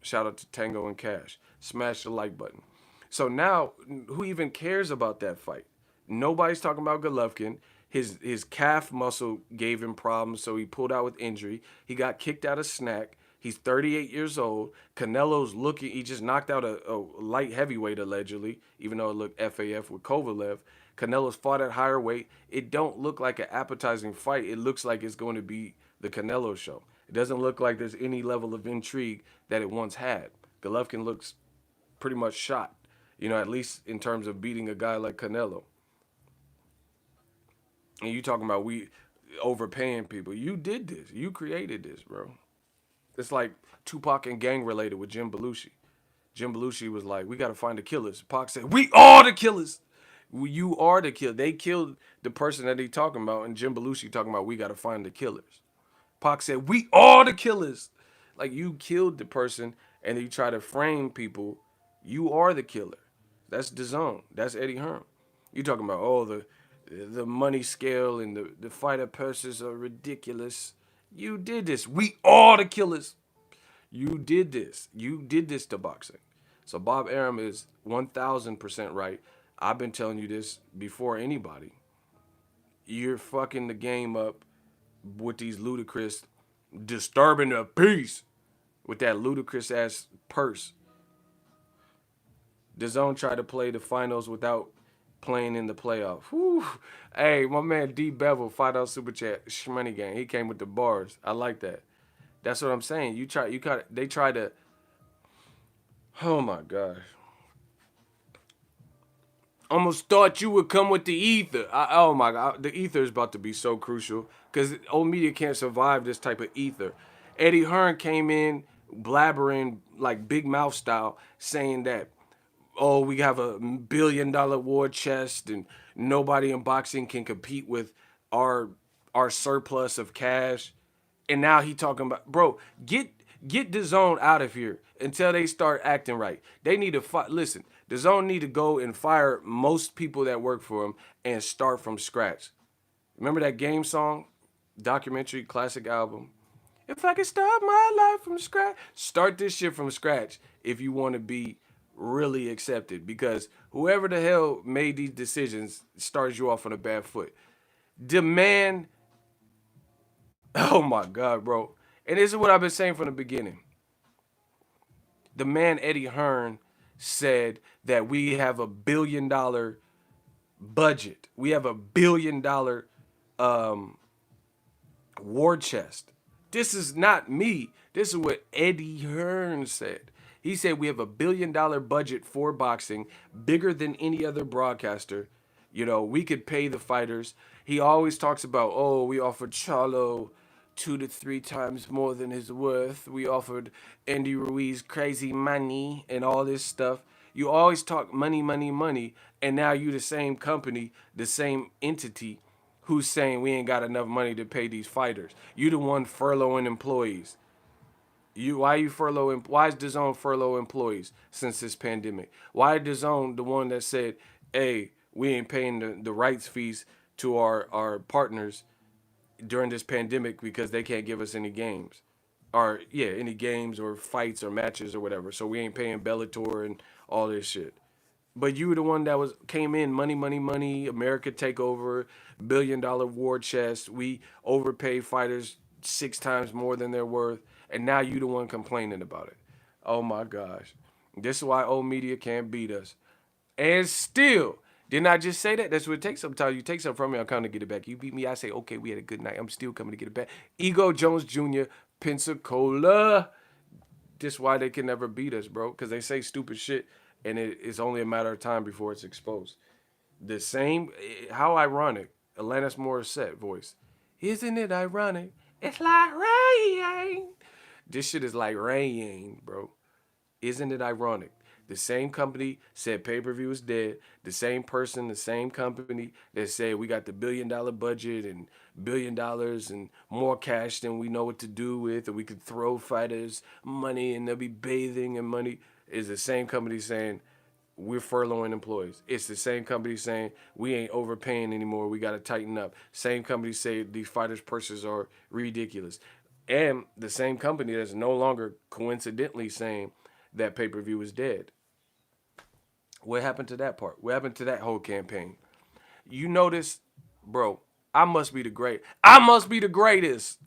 Shout out to Tango and Cash. Smash the like button. So now, who even cares about that fight? Nobody's talking about Golovkin. His calf muscle gave him problems, so he pulled out with injury. He got kicked out of snack. He's 38 years old. Canelo's looking. He just knocked out a light heavyweight allegedly, even though it looked FAF with Kovalev. Canelo's fought at higher weight. It don't look like an appetizing fight. It looks like it's going to be the Canelo show. It doesn't look like there's any level of intrigue that it once had. Golovkin looks pretty much shot, at least in terms of beating a guy like Canelo. And you talking about we overpaying people. You did this. You created this, bro. It's like Tupac and gang related with Jim Belushi. Jim Belushi was like, we got to find the killers. Pac said, we are the killers. You are the killer. They killed the person that they talking about, and Jim Belushi talking about we got to find the killers. Pac said, we are the killers. Like, you killed the person, and you try to frame people. You are the killer. That's DAZN. That's Eddie Hearn. You talking about, the money scale and the fighter purses are ridiculous. You did this. We are the killers. You did this. You did this to boxing. So Bob Arum is 1,000% right. I've been telling you this before anybody. You're fucking the game up with these ludicrous, disturbing the peace with that ludicrous ass purse. DAZN tried to play the finals without playing in the playoff. Whew. Hey, my man D Bevel, $5 super chat, shmoney gang. He came with the bars. I like that. That's what I'm saying. They try to. Oh my gosh. Almost thought you would come with the ether. Oh my God, the ether is about to be so crucial because old media can't survive this type of ether. Eddie Hearn came in blabbering like Big Mouth style, saying that, oh, we have a $1 billion war chest and nobody in boxing can compete with our surplus of cash. And now he talking about, bro, get the zone out of here until they start acting right. They need to listen. The zone need to go and fire most people that work for him and start from scratch. Remember that game song? Documentary classic album. If I could start my life from scratch, start this shit from scratch if you want to be really accepted. Because whoever the hell made these decisions starts you off on a bad foot. Demand, oh my God, bro. And this is what I've been saying from the beginning. The man Eddie Hearn said that we have $1 billion budget. We have $1 billion war chest. This is not me. This is what Eddie Hearn said. He said we have $1 billion budget for boxing, bigger than any other broadcaster. You know, we could pay the fighters. He always talks about, oh, we offered Charlo 2 to 3 times more than his worth. We offered Andy Ruiz crazy money and all this stuff. You always talk money, money, money, and now you the same company, the same entity who's saying we ain't got enough money to pay these fighters. You the one furloughing employees. Why you furlough? Why is DAZN furlough employees since this pandemic? Why is DAZN the one that said, "Hey, we ain't paying the rights fees to our partners during this pandemic because they can't give us any games, or yeah, any games or fights or matches or whatever. So we ain't paying Bellator and all this shit." But you were the one that came in money, money, money. America takeover, $1 billion war chest. We overpay fighters 6 times more than they're worth, and now you the one complaining about it. Oh my gosh, this is why old media can't beat us. And still, didn't I just say that? That's what it takes. Sometimes you take something from me, I'm coming to get it back. You beat me, I say, okay, we had a good night. I'm still coming to get it back. Ego Jones Jr., Pensacola. This why they can never beat us, bro. Because they say stupid shit, and it's only a matter of time before it's exposed. The same, how ironic, Alanis Morissette voice. Isn't it ironic? It's like rain. This shit is like rain, bro. Isn't it ironic? The same company said pay-per-view is dead. The same person, the same company that said we got the $1 billion budget and $1 billion and more cash than we know what to do with, and we could throw fighters money and they'll be bathing in money, is the same company saying we're furloughing employees. It's the same company saying we ain't overpaying anymore. We got to tighten up. Same company say these fighters' purses are ridiculous. And the same company that's no longer coincidentally saying that pay-per-view is dead. What happened to that part? What happened to that whole campaign? You notice, bro, I must be the great. I must be the greatest.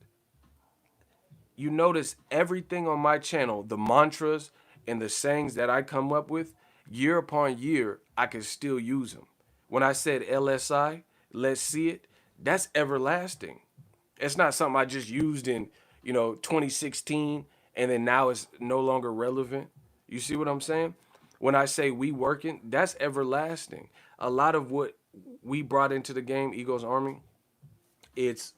You notice everything on my channel, the mantras and the sayings that I come up with, year upon year, I can still use them. When I said LSI, let's see it, that's everlasting. It's not something I just used in, 2016 and then now it's no longer relevant. You see what I'm saying? When I say we working, that's everlasting. A lot of what we brought into the game, Eagles Army, it's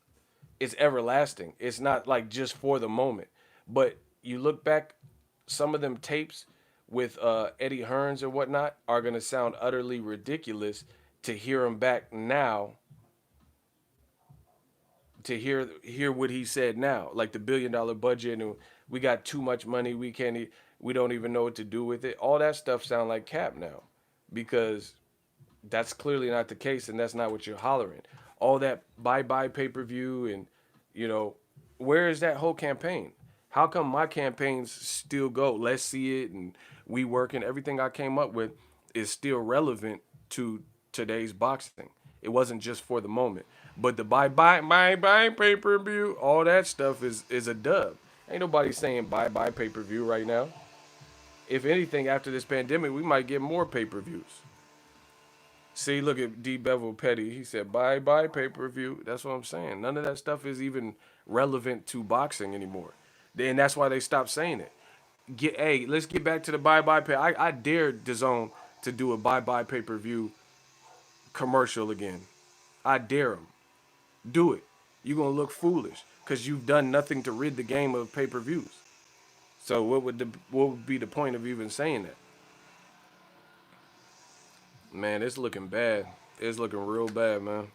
it's everlasting. It's not like just for the moment. But you look back, some of them tapes with Eddie Hearns or whatnot are gonna sound utterly ridiculous to hear him back now, to hear what he said now, like the $1 billion budget and we got too much money, we don't even know what to do with it. All that stuff sound like cap now, because that's clearly not the case, and that's not what you're hollering. All that bye bye pay per view, and you know, where is that whole campaign? How come my campaigns still go? Let's see it, and we working. Everything I came up with is still relevant to today's boxing. It wasn't just for the moment. But the bye bye pay per view, all that stuff is a dub. Ain't nobody saying bye bye pay per view right now. If anything, after this pandemic, we might get more pay per views. See, look at D. Bevel Petty. He said bye bye pay per view. That's what I'm saying. None of that stuff is even relevant to boxing anymore. And that's why they stopped saying it. Hey, let's get back to the bye bye pay. I dare DAZN to do a bye bye pay per view commercial again. I dare them. Do it. You're gonna look foolish because you've done nothing to rid the game of pay per views. So what would be the point of even saying that? Man, it's looking bad. It's looking real bad, man.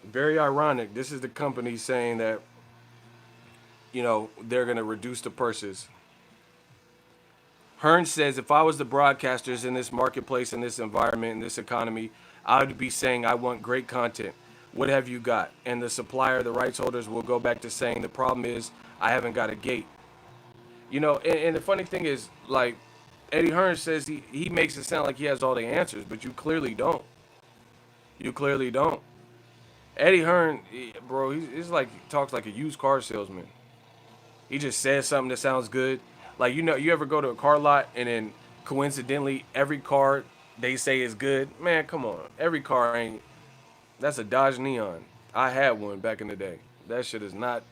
Very ironic. This is the company saying that, they're going to reduce the purses. Hearn says, if I was the broadcasters in this marketplace, in this environment, in this economy, I would be saying I want great content. What have you got? And the supplier, the rights holders will go back to saying the problem is I haven't got a gate. And the funny thing is, like, Eddie Hearn says he makes it sound like he has all the answers, but you clearly don't. You clearly don't. Eddie Hearn, bro, he's like talks like a used car salesman. He just says something that sounds good. Like, you ever go to a car lot and then coincidentally every car they say is good? Man, come on. Every car ain't. That's a Dodge Neon. I had one back in the day. That shit is not.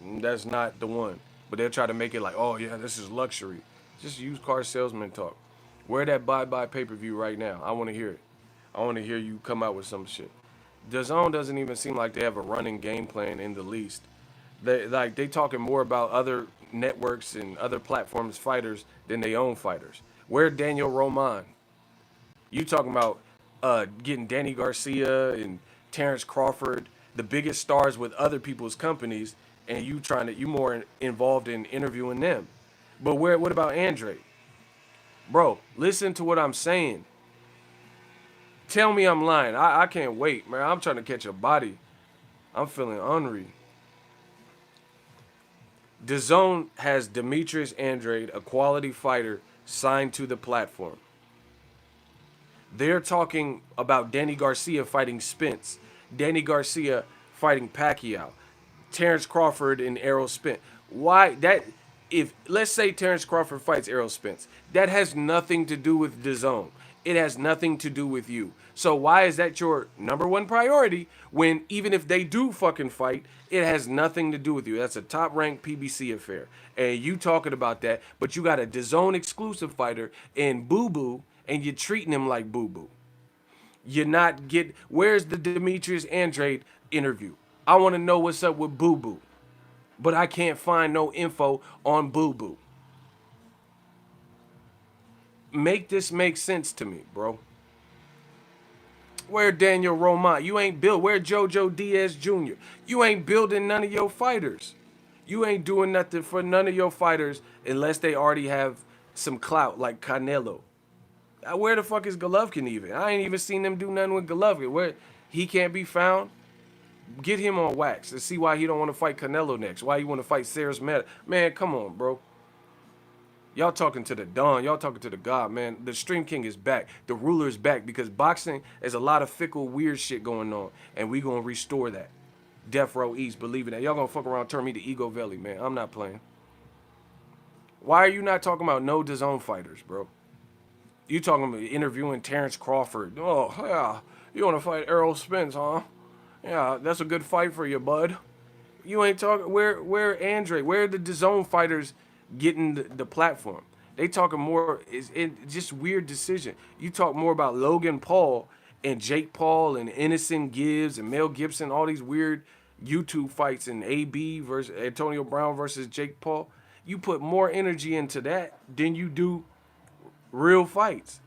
That's not the one. But they'll try to make it like, oh yeah, this is luxury. Just used car salesman talk. Wear that bye-bye pay-per-view right now. I want to hear it. I want to hear you come out with some shit. DAZN doesn't even seem like they have a running game plan in the least. They talking more about other networks and other platforms fighters than they own fighters. Where Daniel Roman? You talking about getting Danny Garcia and Terrence Crawford, the biggest stars with other people's companies, and you more involved in interviewing them. But what about Andre? Bro, listen to what I'm saying. Tell me I'm lying. I can't wait, man. I'm trying to catch a body. I'm feeling ornery. DAZN has Demetrius Andrade, a quality fighter, signed to the platform. They're talking about Danny Garcia fighting Spence, Danny Garcia fighting Pacquiao, Terrence Crawford and Errol Spence. Why that? If let's say Terrence Crawford fights Errol Spence, that has nothing to do with DAZN. It has nothing to do with you. So why is that your number one priority when even if they do fucking fight, it has nothing to do with you? That's a top-ranked PBC affair. And you talking about that, but you got a DAZN exclusive fighter in Boo Boo, and you're treating him like Boo Boo. You're not get. Where's the Demetrius Andrade interview? I want to know what's up with Boo Boo, but I can't find no info on Boo Boo. Make this make sense to me, bro. Where Daniel Roman? You ain't built. Where JoJo Diaz Jr.? You ain't building none of your fighters. You ain't doing nothing for none of your fighters unless they already have some clout like Canelo. Where the fuck is Golovkin even? I ain't even seen them do nothing with Golovkin. Where he can't be found? Get him on wax and see why he don't want to fight Canelo next. Why he want to fight Sarah's Meta. Man, come on, bro. Y'all talking to the Don. Y'all talking to the God, man. The Stream King is back. The ruler is back because boxing is a lot of fickle, weird shit going on. And we going to restore that. Death Row East, believe in that. Y'all going to fuck around and turn me to Ego Valley, man. I'm not playing. Why are you not talking about no DAZN fighters, bro? You talking about interviewing Terrence Crawford. Oh, yeah. You want to fight Errol Spence, huh? Yeah, that's a good fight for you, bud. You ain't talking. Where Andre? Where are the DAZN fighters getting the platform? They talking more. It's just weird decision. You talk more about Logan Paul and Jake Paul and Innocent Gibbs and Mel Gibson, all these weird YouTube fights and AB versus Antonio Brown versus Jake Paul. You put more energy into that than you do real fights.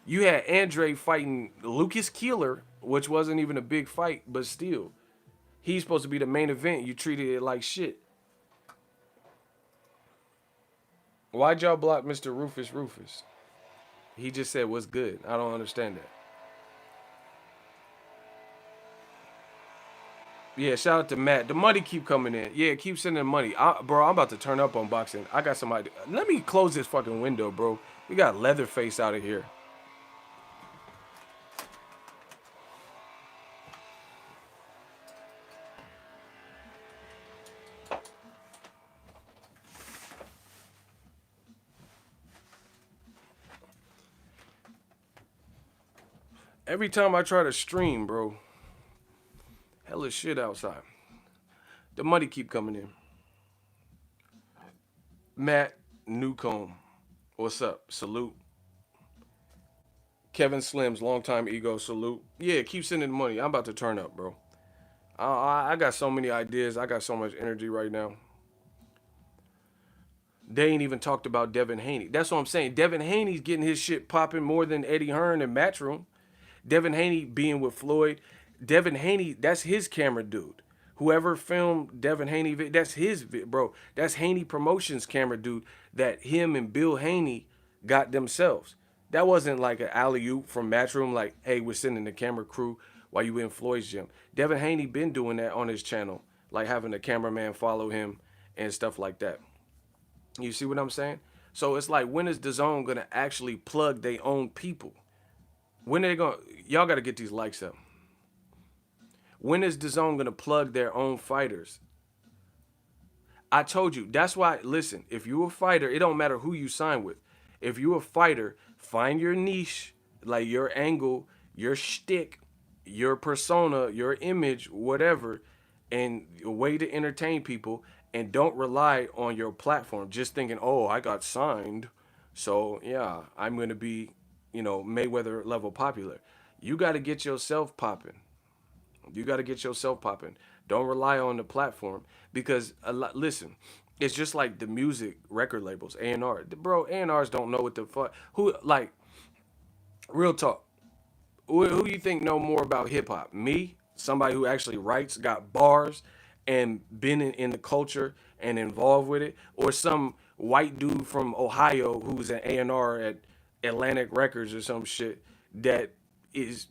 You had Andre fighting Lucas Keeler, which wasn't even a big fight, but still. He's supposed to be the main event. You treated it like shit. Why'd y'all block Mr. Rufus? He just said what's good. I don't understand that. Yeah, shout out to Matt. The money keep coming in. Yeah, keep sending the money. Bro, I'm about to turn up on boxing. I got somebody. Let me close this fucking window, bro. We got Leatherface out of here. Every time I try to stream, bro, hella shit outside. The money keep coming in. Matt Newcomb, what's up? Salute. Kevin Slims, longtime ego, salute. Yeah, keep sending the money. I'm about to turn up, bro. I got so many ideas. I got so much energy right now. They ain't even talked about Devin Haney. That's what I'm saying. Devin Haney's getting his shit popping more than Eddie Hearn and Matchroom. Devin Haney being with Floyd. Devin Haney, that's his camera dude. Whoever filmed Devin Haney, that's his, bro. That's Haney Promotions camera dude that him and Bill Haney got themselves. That wasn't like an alley oop from Matchroom. Like, hey, we're sending the camera crew while you in Floyd's gym. Devin Haney been doing that on his channel, like having the cameraman follow him and stuff like that. You see what I'm saying? So it's like, when is DAZN gonna actually plug their own people? When they gonna? Y'all got to get these likes up. When is DAZN gonna plug their own fighters? I told you. That's why. Listen, if you a fighter, it don't matter who you sign with. If you a fighter, find your niche, like your angle, your shtick, your persona, your image, whatever, and a way to entertain people. And don't rely on your platform just thinking, oh, I got signed, so yeah, I'm gonna be, Mayweather level popular. You got to get yourself popping. You got to get yourself popping. Don't rely on the platform because listen, it's just like the music record labels, A&R. Bro, A&Rs don't know what the fuck. Who like real talk? Who you think know more about hip hop? Me, somebody who actually writes, got bars, and been in the culture and involved with it, or some white dude from Ohio who's an A&R at Atlantic Records or some shit that is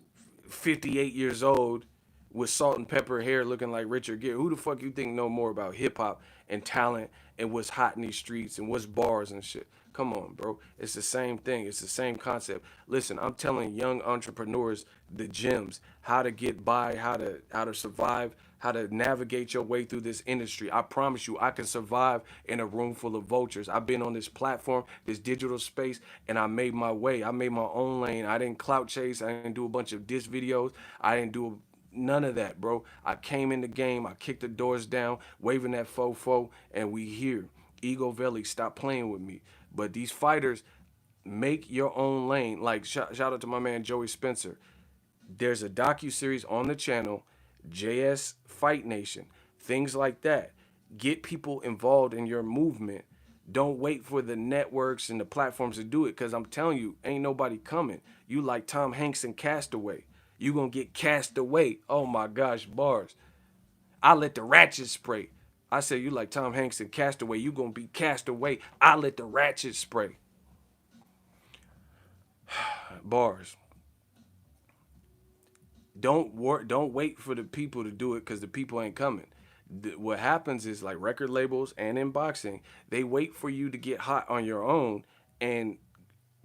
58 years old with salt and pepper hair looking like Richard Gere. Who the fuck you think know more about hip hop and talent and what's hot in these streets and what's bars and shit? Come on, bro. It's the same thing. It's the same concept. Listen, I'm telling young entrepreneurs the gems, how to get by, how to survive, how to navigate your way through this industry. I promise you, I can survive in a room full of vultures. I've been on this platform, this digital space, and I made my way. I made my own lane. I didn't clout chase. I didn't do a bunch of diss videos. I didn't do none of that, bro. I came in the game. I kicked the doors down, waving that fofo, and we here. Ego Valley, stop playing with me. But these fighters, make your own lane. Like shout out to my man Joey Spencer. There's a docu-series on the channel, JS Fight Nation. Things like that. Get people involved in your movement. Don't wait for the networks and the platforms to do it, because I'm telling you, ain't nobody coming. You like Tom Hanks and Castaway. You gonna get cast away. Oh my gosh, bars. I let the ratchet spray. I say you like Tom Hanks and Castaway. You gonna be cast away. I let the ratchet spray. Bars. Don't wait for the people to do it, because the people ain't coming. What happens is, like record labels and in boxing, they wait for you to get hot on your own and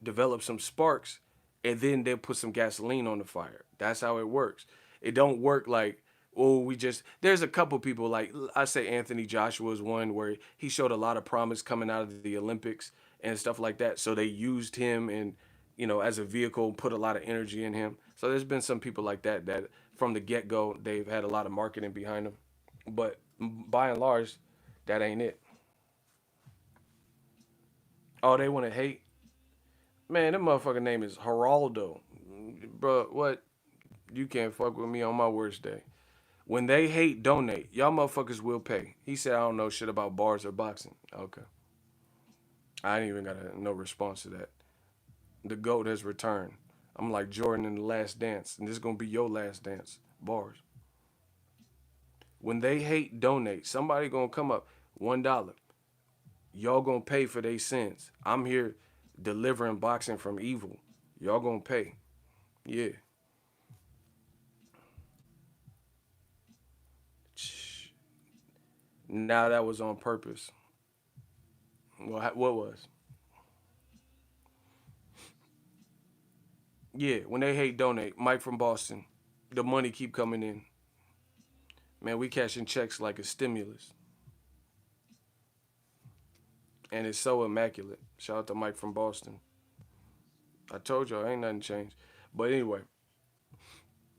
develop some sparks, and then they'll put some gasoline on the fire. That's how it works. It don't work like, oh, there's a couple people, like I say Anthony Joshua is one where he showed a lot of promise coming out of the Olympics and stuff like that. So they used him and, as a vehicle, put a lot of energy in him. So there's been some people like that from the get-go, they've had a lot of marketing behind them. But by and large, that ain't it. Oh, they want to hate? Man, that motherfucker name is Geraldo. Bro, what? You can't fuck with me on my worst day. When they hate, donate. Y'all motherfuckers will pay. He said, I don't know shit about bars or boxing. Okay. I ain't even got no response to that. The GOAT has returned. I'm like Jordan in The Last Dance, and this is going to be your last dance. Bars. When they hate, donate. Somebody going to come up, $1. Y'all going to pay for their sins. I'm here delivering boxing from evil. Y'all going to pay. Yeah. Now that was on purpose. Well, what was? Yeah, when they hate, donate. Mike from Boston. The money keep coming in. Man, we cashing checks like a stimulus. And it's so immaculate. Shout out to Mike from Boston. I told y'all, ain't nothing changed. But anyway,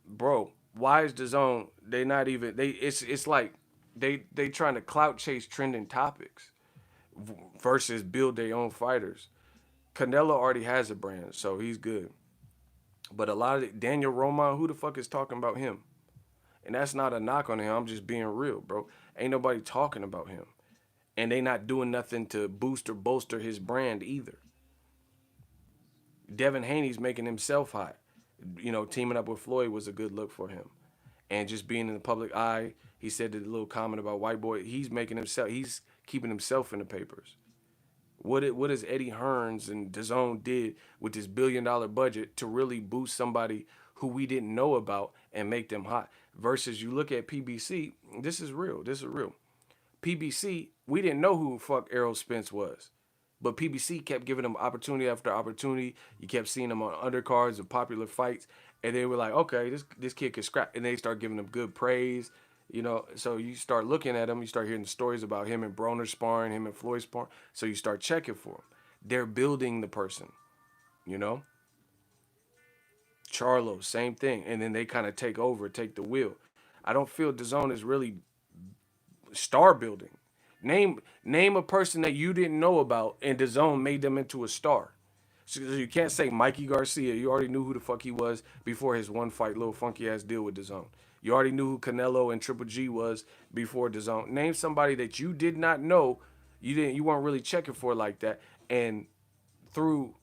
bro, why is DAZN? They not even they. It's like they trying to clout chase trending topics versus build their own fighters. Canelo already has a brand, so he's good. But a lot of Daniel Roman, who the fuck is talking about him? And that's not a knock on him. I'm just being real, bro. Ain't nobody talking about him. And they not doing nothing to boost or bolster his brand either. Devin Haney's making himself hot. Teaming up with Floyd was a good look for him. And just being in the public eye, he said the little comment about white boy, he's keeping himself in the papers. What is Eddie Hearns and DAZN did with this $1 billion budget to really boost somebody who we didn't know about and make them hot? Versus you look at PBC, this is real. This is real. PBC, we didn't know who the fuck Errol Spence was. But PBC kept giving him opportunity after opportunity. You kept seeing him on undercards of popular fights. And they were like, okay, this kid can scrap. And they start giving him good praise. You know, so you start looking at him. You start hearing the stories about him and Broner sparring, him and Floyd sparring. So you start checking for him. They're building the person, you know? Charlo, same thing. And then they kind of take over, take the wheel. I don't feel DAZN is really star building. Name a person that you didn't know about and DAZN made them into a star. So you can't say Mikey Garcia. You already knew who the fuck he was before his one fight, little funky ass deal with DAZN. You already knew who Canelo and Triple G was before DAZN. Name somebody that you did not know, you weren't really checking for like that, and through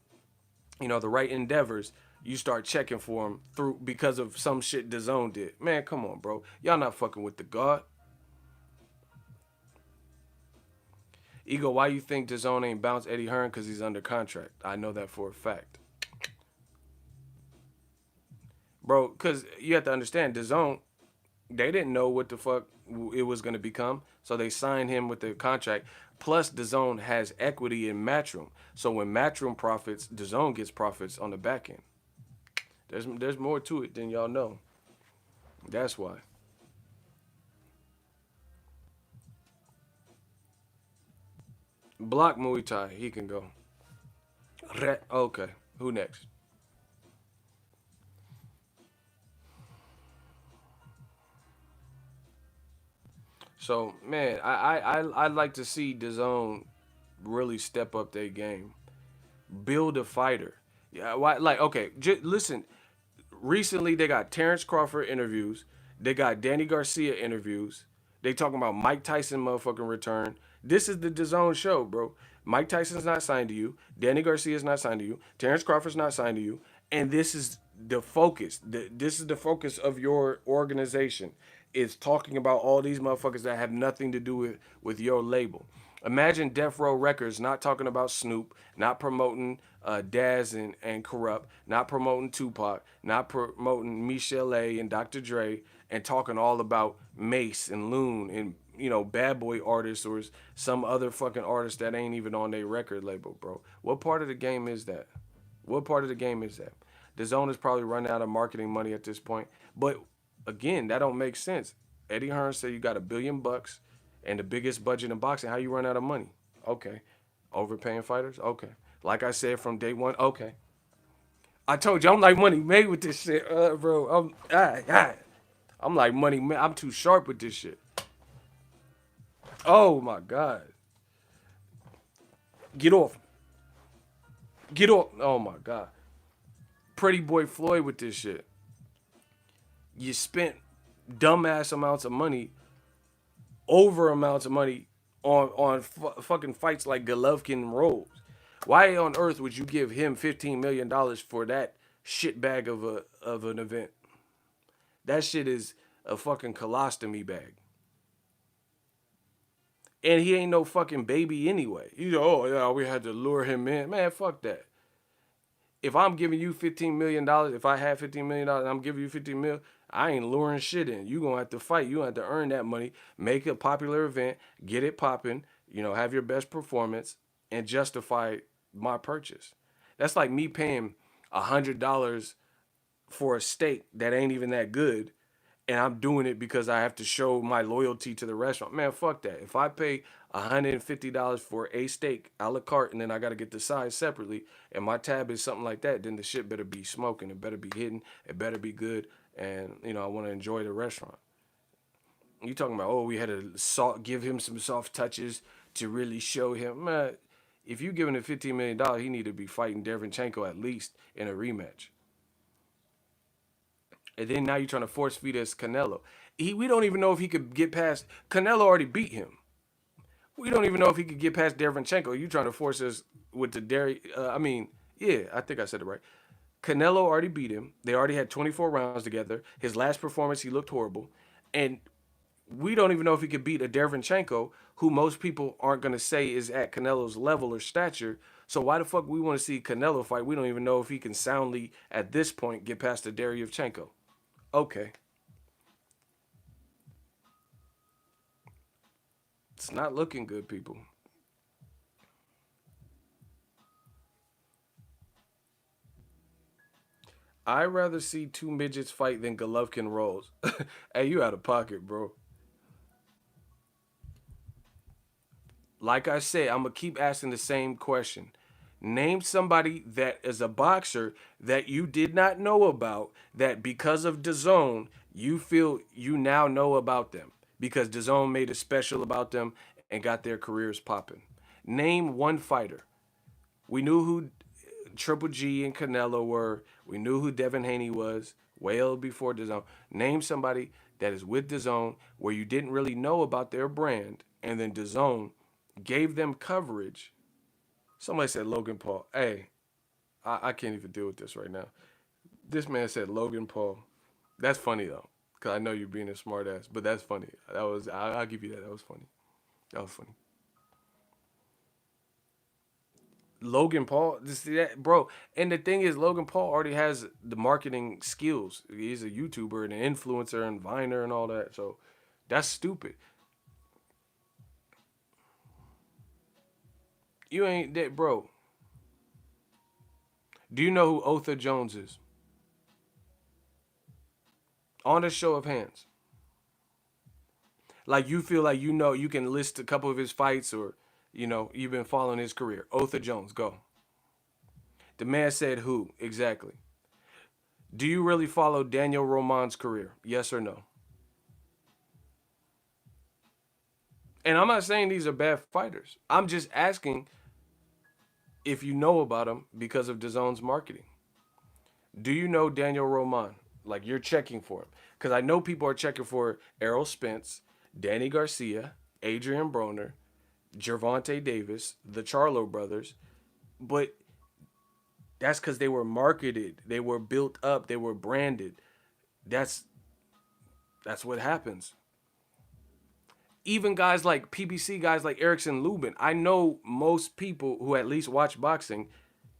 the right endeavors, you start checking for them through because of some shit DAZN did. Man, come on, bro. Y'all not fucking with the God. Ego, why you think DAZN ain't bounced Eddie Hearn? Because he's under contract. I know that for a fact. Bro, because you have to understand, DAZN, they didn't know what the fuck it was going to become. So they signed him with the contract. Plus, DAZN has equity in Matchroom. So when Matchroom profits, DAZN gets profits on the back end. There's more to it than y'all know. That's why. Block Muay Thai. He can go. Okay. Who next? So man, I'd like to see DAZN really step up their game. Build a fighter. Yeah, why? Like okay, listen. Recently, they got Terrence Crawford interviews. They got Danny Garcia interviews. They talking about Mike Tyson motherfucking return. This is the DAZN show, bro. Mike Tyson's not signed to you. Danny Garcia's not signed to you. Terrence Crawford's not signed to you. And this is the focus. This is the focus of your organization. Is talking about all these motherfuckers that have nothing to do with your label. Imagine Death Row Records not talking about Snoop, not promoting Daz and Corrupt, not promoting Tupac, not promoting Michelle A and Dr. Dre, and talking all about Mace and Loon and bad boy artists or some other fucking artist that ain't even on their record label, bro. What part of the game is that? What part of the game is that? The zone is probably running out of marketing money at this point. But again, that don't make sense. Eddie Hearn said you got $1 billion and the biggest budget in boxing. How you run out of money? Okay. Overpaying fighters? Okay. Like I said from day one, okay. I told you I'm like money made with this shit, bro. I'm like money made. I'm too sharp with this shit. Oh my God. Get off. Get off. Oh my God. Pretty boy Floyd with this shit. You spent dumbass amounts of money, over amounts of money on fucking fights like Golovkin and Rose. Why on earth would you give him $15 million for that shit bag of an event? That shit is a fucking colostomy bag. And he ain't no fucking baby anyway. You know, oh yeah, we had to lure him in. Man, fuck that. If I'm giving you $15 million, if I have $15 million, I'm giving you 15 mil. I ain't luring shit in. You gonna have to fight. You gonna have to earn that money. Make a popular event. Get it popping. Have your best performance and justify my purchase. That's like me paying $100 for a steak that ain't even that good, and I'm doing it because I have to show my loyalty to the restaurant. Man, fuck that. If I pay $150 for a steak a la carte and then I got to get the size separately and my tab is something like that, then the shit better be smoking. It better be hidden. It better be good. And, I want to enjoy the restaurant. You talking about, oh, we had to give him some soft touches to really show him. Man, if you giving him $15 million, he need to be fighting Derevchenko at least in a rematch. And then now you're trying to force feed us Canelo. We don't even know if he could get past. Canelo already beat him. We don't even know if he could get past Derevchenko. You trying to force us with the yeah, I think I said it right. Canelo already beat him. They already had 24 rounds together. His last performance, he looked horrible. And We don't even know if he could beat a Derevchenko, who most people aren't going to say is at Canelo's level or stature. So why the fuck we want to see Canelo fight? We don't even know if he can soundly, at this point, get past a Derevchenko. Okay. It's not looking good, people. I'd rather see two midgets fight than Golovkin rolls. Hey, you out of pocket, bro. Like I said, I'm gonna keep asking the same question. Name somebody that is a boxer that you did not know about that because of DAZN you feel you now know about them because DAZN made a special about them and got their careers popping. Name one fighter. We knew who Triple G and Canelo were. We knew who Devin Haney was well before DAZN. Name somebody that is with DAZN where you didn't really know about their brand, and then DAZN gave them coverage. Somebody said Logan Paul. Hey, I can't even deal with this right now. This man said Logan Paul. That's funny though, cause I know you're being a smart ass, but that's funny. I'll give you that. That was funny. That was funny. Logan Paul, bro. And the thing is, Logan Paul already has the marketing skills. He's a YouTuber and an influencer and Viner and all that. So that's stupid. You ain't that, bro. Do you know who Otha Jones is? On a show of hands. Like you feel like you know you can list a couple of his fights or you've been following his career. Otha Jones, go. The man said who exactly? Do you really follow Daniel Roman's career? Yes or no? And I'm not saying these are bad fighters. I'm just asking if you know about them because of DAZN's marketing. Do you know Daniel Roman? Like you're checking for him. Because I know people are checking for Errol Spence, Danny Garcia, Adrian Broner, Gervonta Davis, the Charlo brothers. But that's because they were marketed. They were built up. They were branded. That's that's what happens. Even guys like PBC guys like Erickson Lubin. I know most people who at least watch boxing,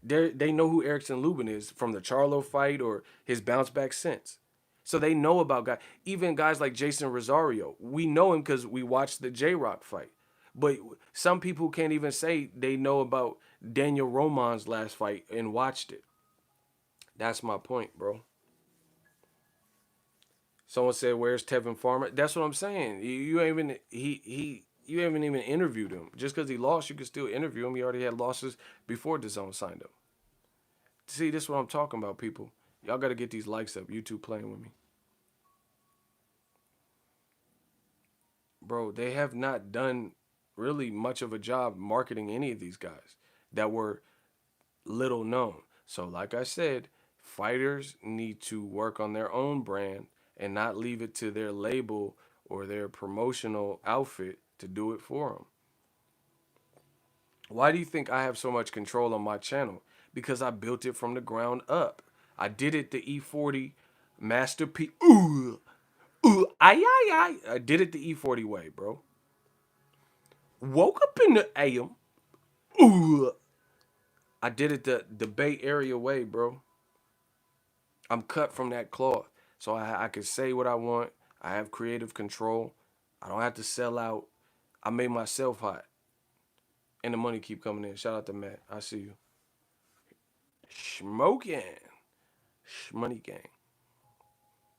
they know who Erickson Lubin is from the Charlo fight or his bounce back since. So they know about guys. Even guys like Jason Rosario, we know him because we watched the J Rock fight. But some people can't even say they know about Daniel Roman's last fight and watched it. That's my point, bro. Someone said, "Where's Tevin Farmer?" That's what I'm saying. You ain't even you haven't even interviewed him. Just because he lost, you can still interview him. He already had losses before DAZN signed him. See, this is what I'm talking about, people. Y'all got to get these likes up. YouTube playing with me, bro. They have not done really much of a job marketing any of these guys that were little known. So, like I said, fighters need to work on their own brand and not leave it to their label or their promotional outfit to do it for them. Why do you think I have so much control on my channel? Because I built it from the ground up. I did it the E40 masterpiece. Ooh, ooh, ay, ay, ay. I did it the E40 way, bro. Woke up in the AM. Ooh, I did it the Bay Area way, bro. I'm cut from that cloth. So I can say what I want. I have creative control. I don't have to sell out. I made myself hot. And the money keep coming in. Shout out to Matt. I see you. Smoking. Money gang.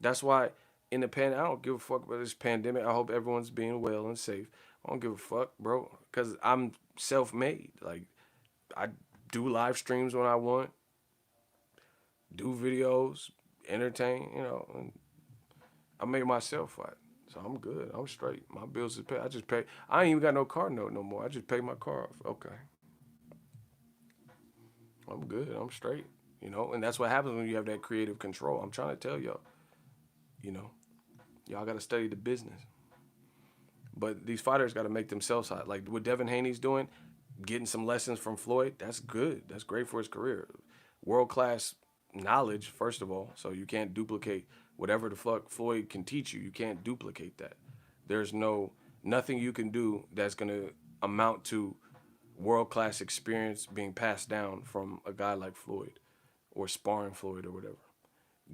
That's why in the I don't give a fuck about this pandemic. I hope everyone's being well and safe. I don't give a fuck, bro. Because I'm self-made. Like, I do live streams when I want. Do videos. Entertain, and I made myself fight. So I'm good. I'm straight. My bills is paid. I just pay. I ain't even got no car note no more. I just pay my car off. Okay. I'm good. I'm straight. And that's what happens when you have that creative control. I'm trying to tell y'all, you know, y'all got to study the business. But these fighters got to make themselves hot. Like what Devin Haney's doing, getting some lessons from Floyd, that's good. That's great for his career. World class knowledge, first of all. So you can't duplicate whatever the fuck Floyd can teach you. You can't duplicate that. There's nothing you can do that's gonna amount to world class experience being passed down from a guy like Floyd or sparring Floyd or whatever.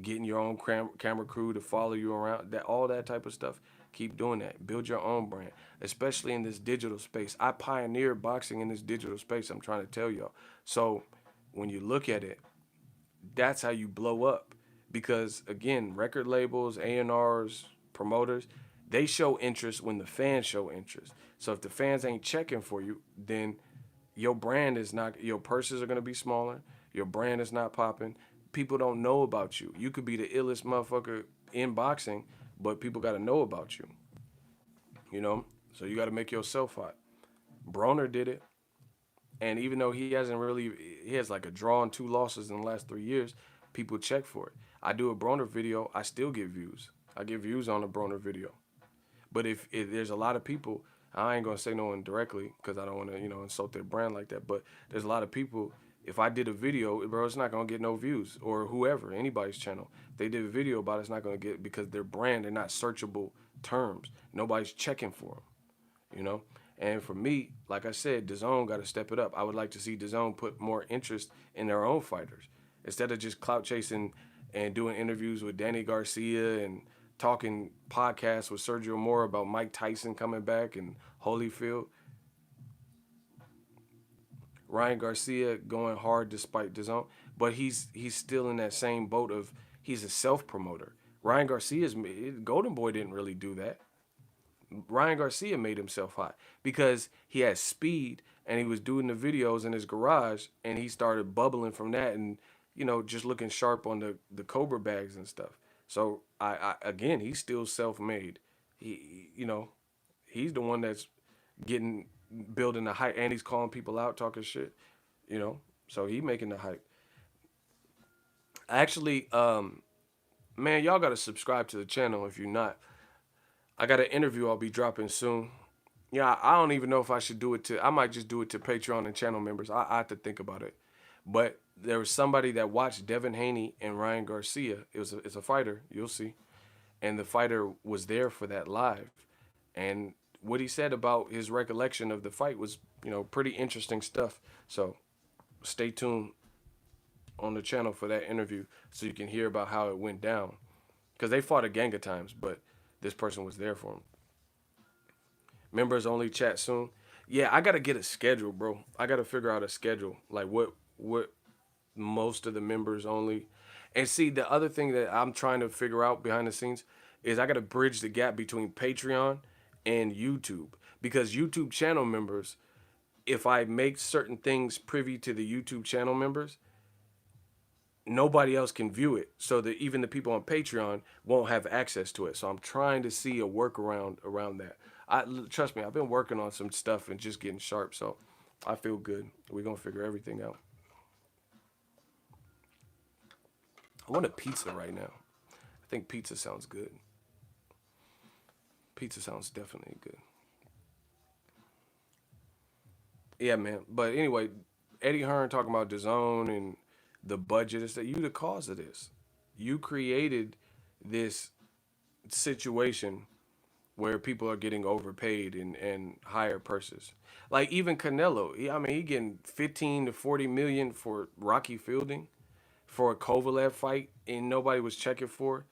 Getting your own camera crew to follow you around, that all that type of stuff. Keep doing that. Build your own brand, especially in this digital space. I pioneered boxing in this digital space. I'm trying to tell y'all. So when you look at it, that's how you blow up. Because again, record labels, A&Rs, promoters, they show interest when the fans show interest. So if the fans ain't checking for you, then your brand is not, your purses are gonna be smaller, your brand is not popping, people don't know about you. You could be the illest motherfucker in boxing, but people gotta know about you. You know? So you gotta make yourself hot. Broner did it. And even though he has like a draw and two losses in the last 3 years, people check for it. I do a Broner video, I still get views. I get views on a Broner video. But if there's a lot of people, I ain't gonna say no one directly because I don't want to, insult their brand like that. But there's a lot of people. If I did a video, bro, it's not gonna get no views, or whoever, anybody's channel. If they did a video about it, it's not gonna get, because their brand, they're not searchable terms. Nobody's checking for them, And for me, like I said, DAZN got to step it up. I would like to see DAZN put more interest in their own fighters instead of just clout chasing and doing interviews with Danny Garcia and talking podcasts with Sergio Mora about Mike Tyson coming back and Holyfield. Ryan Garcia going hard despite DAZN, but he's still in that same boat of he's a self-promoter. Ryan Garcia's Golden Boy didn't really do that. Ryan Garcia made himself hot because he had speed and he was doing the videos in his garage and he started bubbling from that and just looking sharp on the Cobra bags and stuff. So I again, he's still self-made. He's the one that's building the hype, and he's calling people out, talking shit. So he making the hype. Actually, man, y'all gotta subscribe to the channel if you're not. I got an interview I'll be dropping soon. Yeah, I don't even know if I should do it I might just do it to Patreon and channel members. I have to think about it. But there was somebody that watched Devin Haney and Ryan Garcia. It's a fighter, you'll see. And the fighter was there for that live. And what he said about his recollection of the fight was, pretty interesting stuff. So stay tuned on the channel for that interview so you can hear about how it went down. Because they fought a gang of times, but this person was there for him. Members only chat soon. Yeah, I got to get a schedule, bro. I got to figure out a schedule. Like what most of the members only. And see, the other thing that I'm trying to figure out behind the scenes is I got to bridge the gap between Patreon and YouTube. Because YouTube channel members, if I make certain things privy to the YouTube channel members, nobody else can view it. So that even the people on Patreon won't have access to it. So I'm trying to see a workaround around that. Trust me, I've been working on some stuff and just getting sharp. So I feel good. We're going to figure everything out. I want a pizza right now. I think pizza sounds good. Pizza sounds definitely good. Yeah, man. But anyway, Eddie Hearn talking about DAZN and the budget. Is that you the cause of this? You created this situation where people are getting overpaid and higher purses. Like even Canelo, he getting 15 to 40 million for Rocky Fielding, for a Kovalev fight, and nobody was checking for.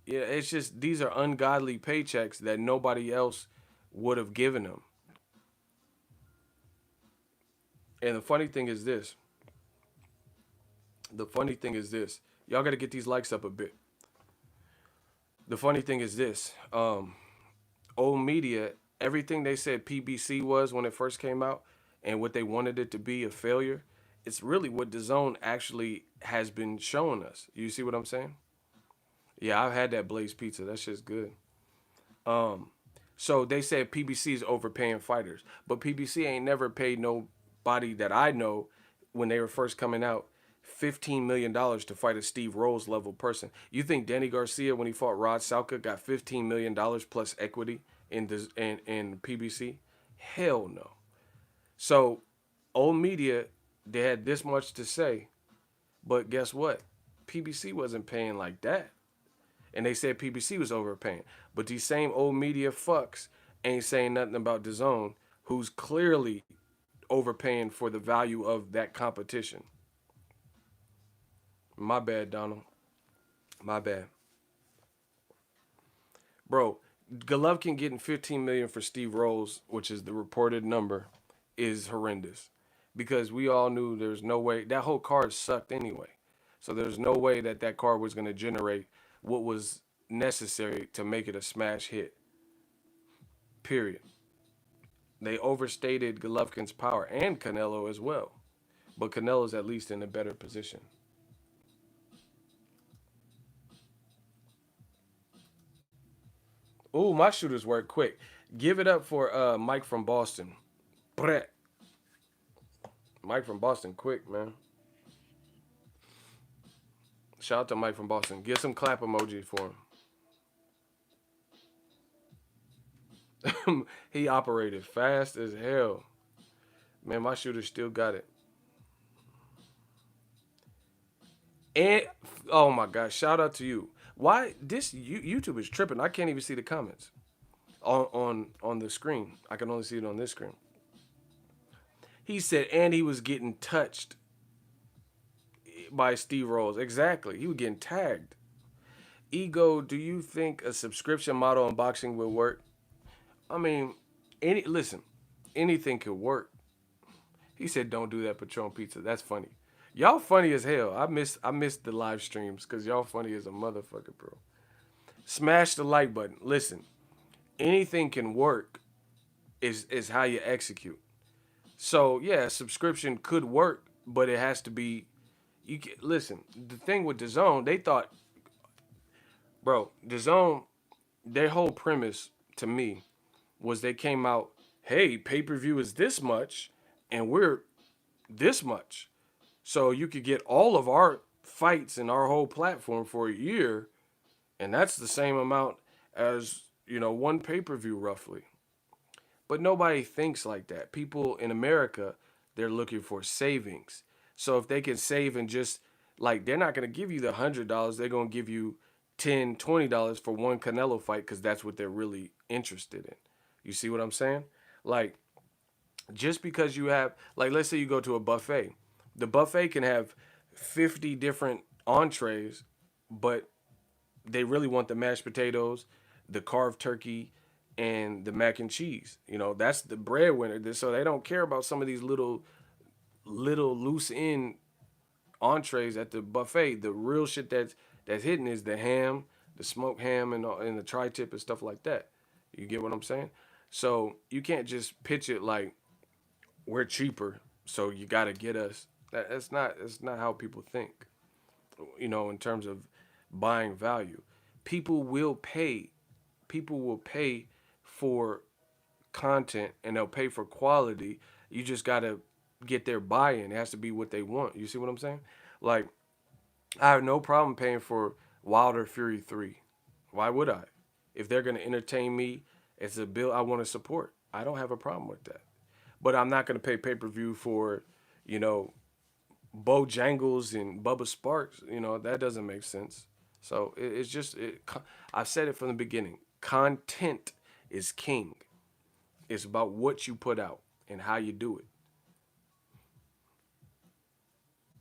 Yeah, it's just these are ungodly paychecks that nobody else would have given him. And the funny thing is this. Y'all got to get these likes up a bit. The funny thing is this. Old media, everything they said PBC was when it first came out and what they wanted it to be, a failure, it's really what DAZN actually has been showing us. You see what I'm saying? Yeah, I've had that Blaze Pizza. That shit's good. So they said PBC is overpaying fighters, but PBC ain't never paid nobody that I know when they were first coming out $15 million to fight a Steve Rolls level person. You think Danny Garcia, when he fought Rod Salka, got $15 million plus equity in PBC? Hell no. So old media, they had this much to say, but guess what? PBC wasn't paying like that. And they said PBC was overpaying. But these same old media fucks ain't saying nothing about DAZN, who's clearly overpaying for the value of that competition. My bad, Donald. My bad. Bro, Golovkin getting 15 million for Steve Rolls, which is the reported number, is horrendous. Because we all knew there's no way that whole card sucked anyway. So there's no way that that card was going to generate what was necessary to make it a smash hit. Period. They overstated Golovkin's power and Canelo as well. But Canelo's at least in a better position. Ooh, my shooters work quick. Give it up for Mike from Boston. Brett. Mike from Boston, quick, man. Shout out to Mike from Boston. Get some clap emoji for him. He operated fast as hell. Man, my shooter still got it. And oh my god, shout out to you. Why this YouTube is tripping? I can't even see the comments on the screen. I can only see it on this screen. He said, and he was getting touched by Steve Rolls. Exactly, he was getting tagged. Ego, do you think a subscription model in boxing will work? I mean, listen, anything could work. He said, "Don't do that, Patron Pizza." That's funny. Y'all funny as hell. I missed the live streams because y'all funny as a motherfucker, bro. Smash the like button. Listen, anything can work. Is how you execute. So yeah, subscription could work, but it has to be. Listen. The thing with DAZN, they thought, bro, DAZN, their whole premise to me was they came out, hey, pay per view is this much, and we're this much. So you could get all of our fights and our whole platform for a year, and that's the same amount as, one pay-per-view roughly. But nobody thinks like that. People in America, they're looking for savings. So if they can save and just like they're not going to give you the $100, they're going to give you $10, $20 for one Canelo fight because that's what they're really interested in. You see what I'm saying? Like, just because you have, like, let's say you go to a buffet. The buffet can have 50 different entrees, but they really want the mashed potatoes, the carved turkey, and the mac and cheese. That's the breadwinner. So they don't care about some of these little loose end entrees at the buffet. The real shit that's hidden is the ham, the smoked ham, and the tri-tip and stuff like that. You get what I'm saying? So you can't just pitch it like we're cheaper, so you got to get us. That's not how people think. In terms of buying value, people will pay. People will pay for content and they'll pay for quality. You just got to get their buy-in. It has to be what they want. You see what I'm saying? Like, I have no problem paying for Wilder Fury 3. Why would I? If they're going to entertain me, it's a bill I want to support. I don't have a problem with that. But I'm not going to pay pay-per-view for, Bojangles and Bubba Sparks. That doesn't make sense. So it's just, I've said it from the beginning. Content is king. It's about what you put out and how you do it.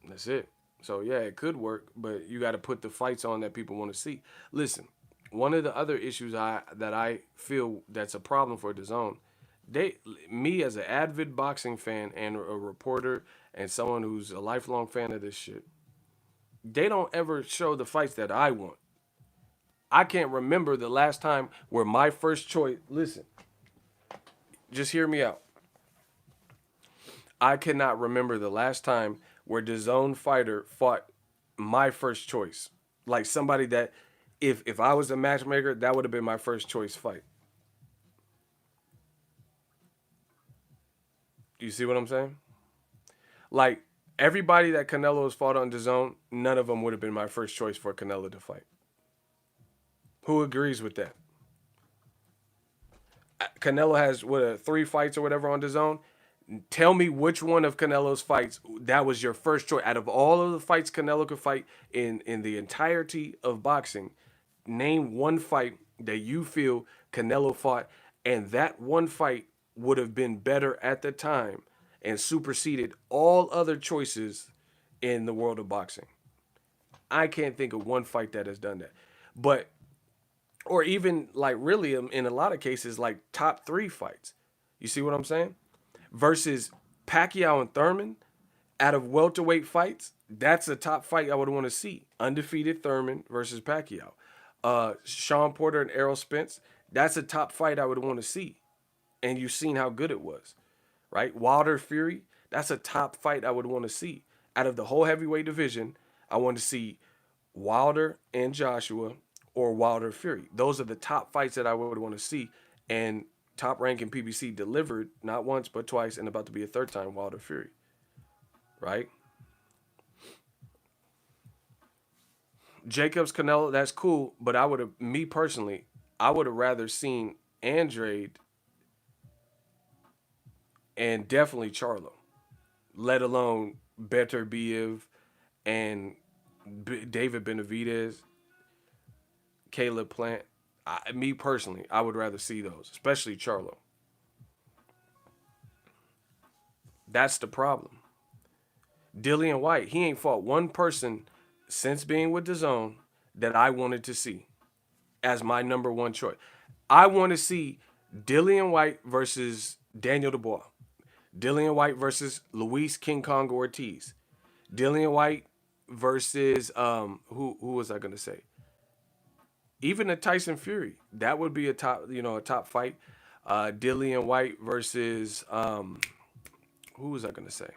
That's it. So yeah, it could work, but you got to put the fights on that people want to see. Listen, one of the other issues that I feel that's a problem for DAZN, me as an avid boxing fan and a reporter and someone who's a lifelong fan of this shit, they don't ever show the fights that I want. I can't remember the last time where my first choice. Listen, just hear me out. I cannot remember the last time where the DAZN fighter fought my first choice. Like somebody that, if I was a matchmaker, that would have been my first choice fight. Do you see what I'm saying? Like, everybody that Canelo has fought on DAZN, none of them would have been my first choice for Canelo to fight. Who agrees with that? Canelo has, 3 fights or whatever on DAZN. Tell me which one of Canelo's fights that was your first choice. Out of all of the fights Canelo could fight in the entirety of boxing, Name one fight that you feel Canelo fought, and that one fight would have been better at the time and superseded all other choices in the world of boxing. I can't think of one fight that has done that. But or even like really in a lot of cases like top 3 fights. You see what I'm saying? Versus Pacquiao and Thurman out of welterweight fights, that's a top fight I would want to see. Undefeated Thurman versus Pacquiao. Sean Porter and Errol Spence, that's a top fight I would want to see. And you've seen how good it was, right? Wilder Fury, that's a top fight I would want to see. Out of the whole heavyweight division, I want to see Wilder and Joshua or Wilder Fury. Those are the top fights that I would want to see. And Top Rank and PBC delivered not once but twice, and about to be a third time Wilder Fury, right? Jacobs Canelo, that's cool, but I would have, me personally, I would have rather seen Andrade and definitely Charlo, let alone Better Biev and David Benavidez, Caleb Plant. Me personally, I would rather see those, especially Charlo. That's the problem. Dillian White, he ain't fought one person since being with DAZN that I wanted to see as my number one choice. I want to see Dillian White versus Daniel Dubois. Dillian White versus Luis King Kong Ortiz. Dillian White versus who was I gonna say? Even a Tyson Fury. That would be a top fight. Dillian White versus who was I gonna say?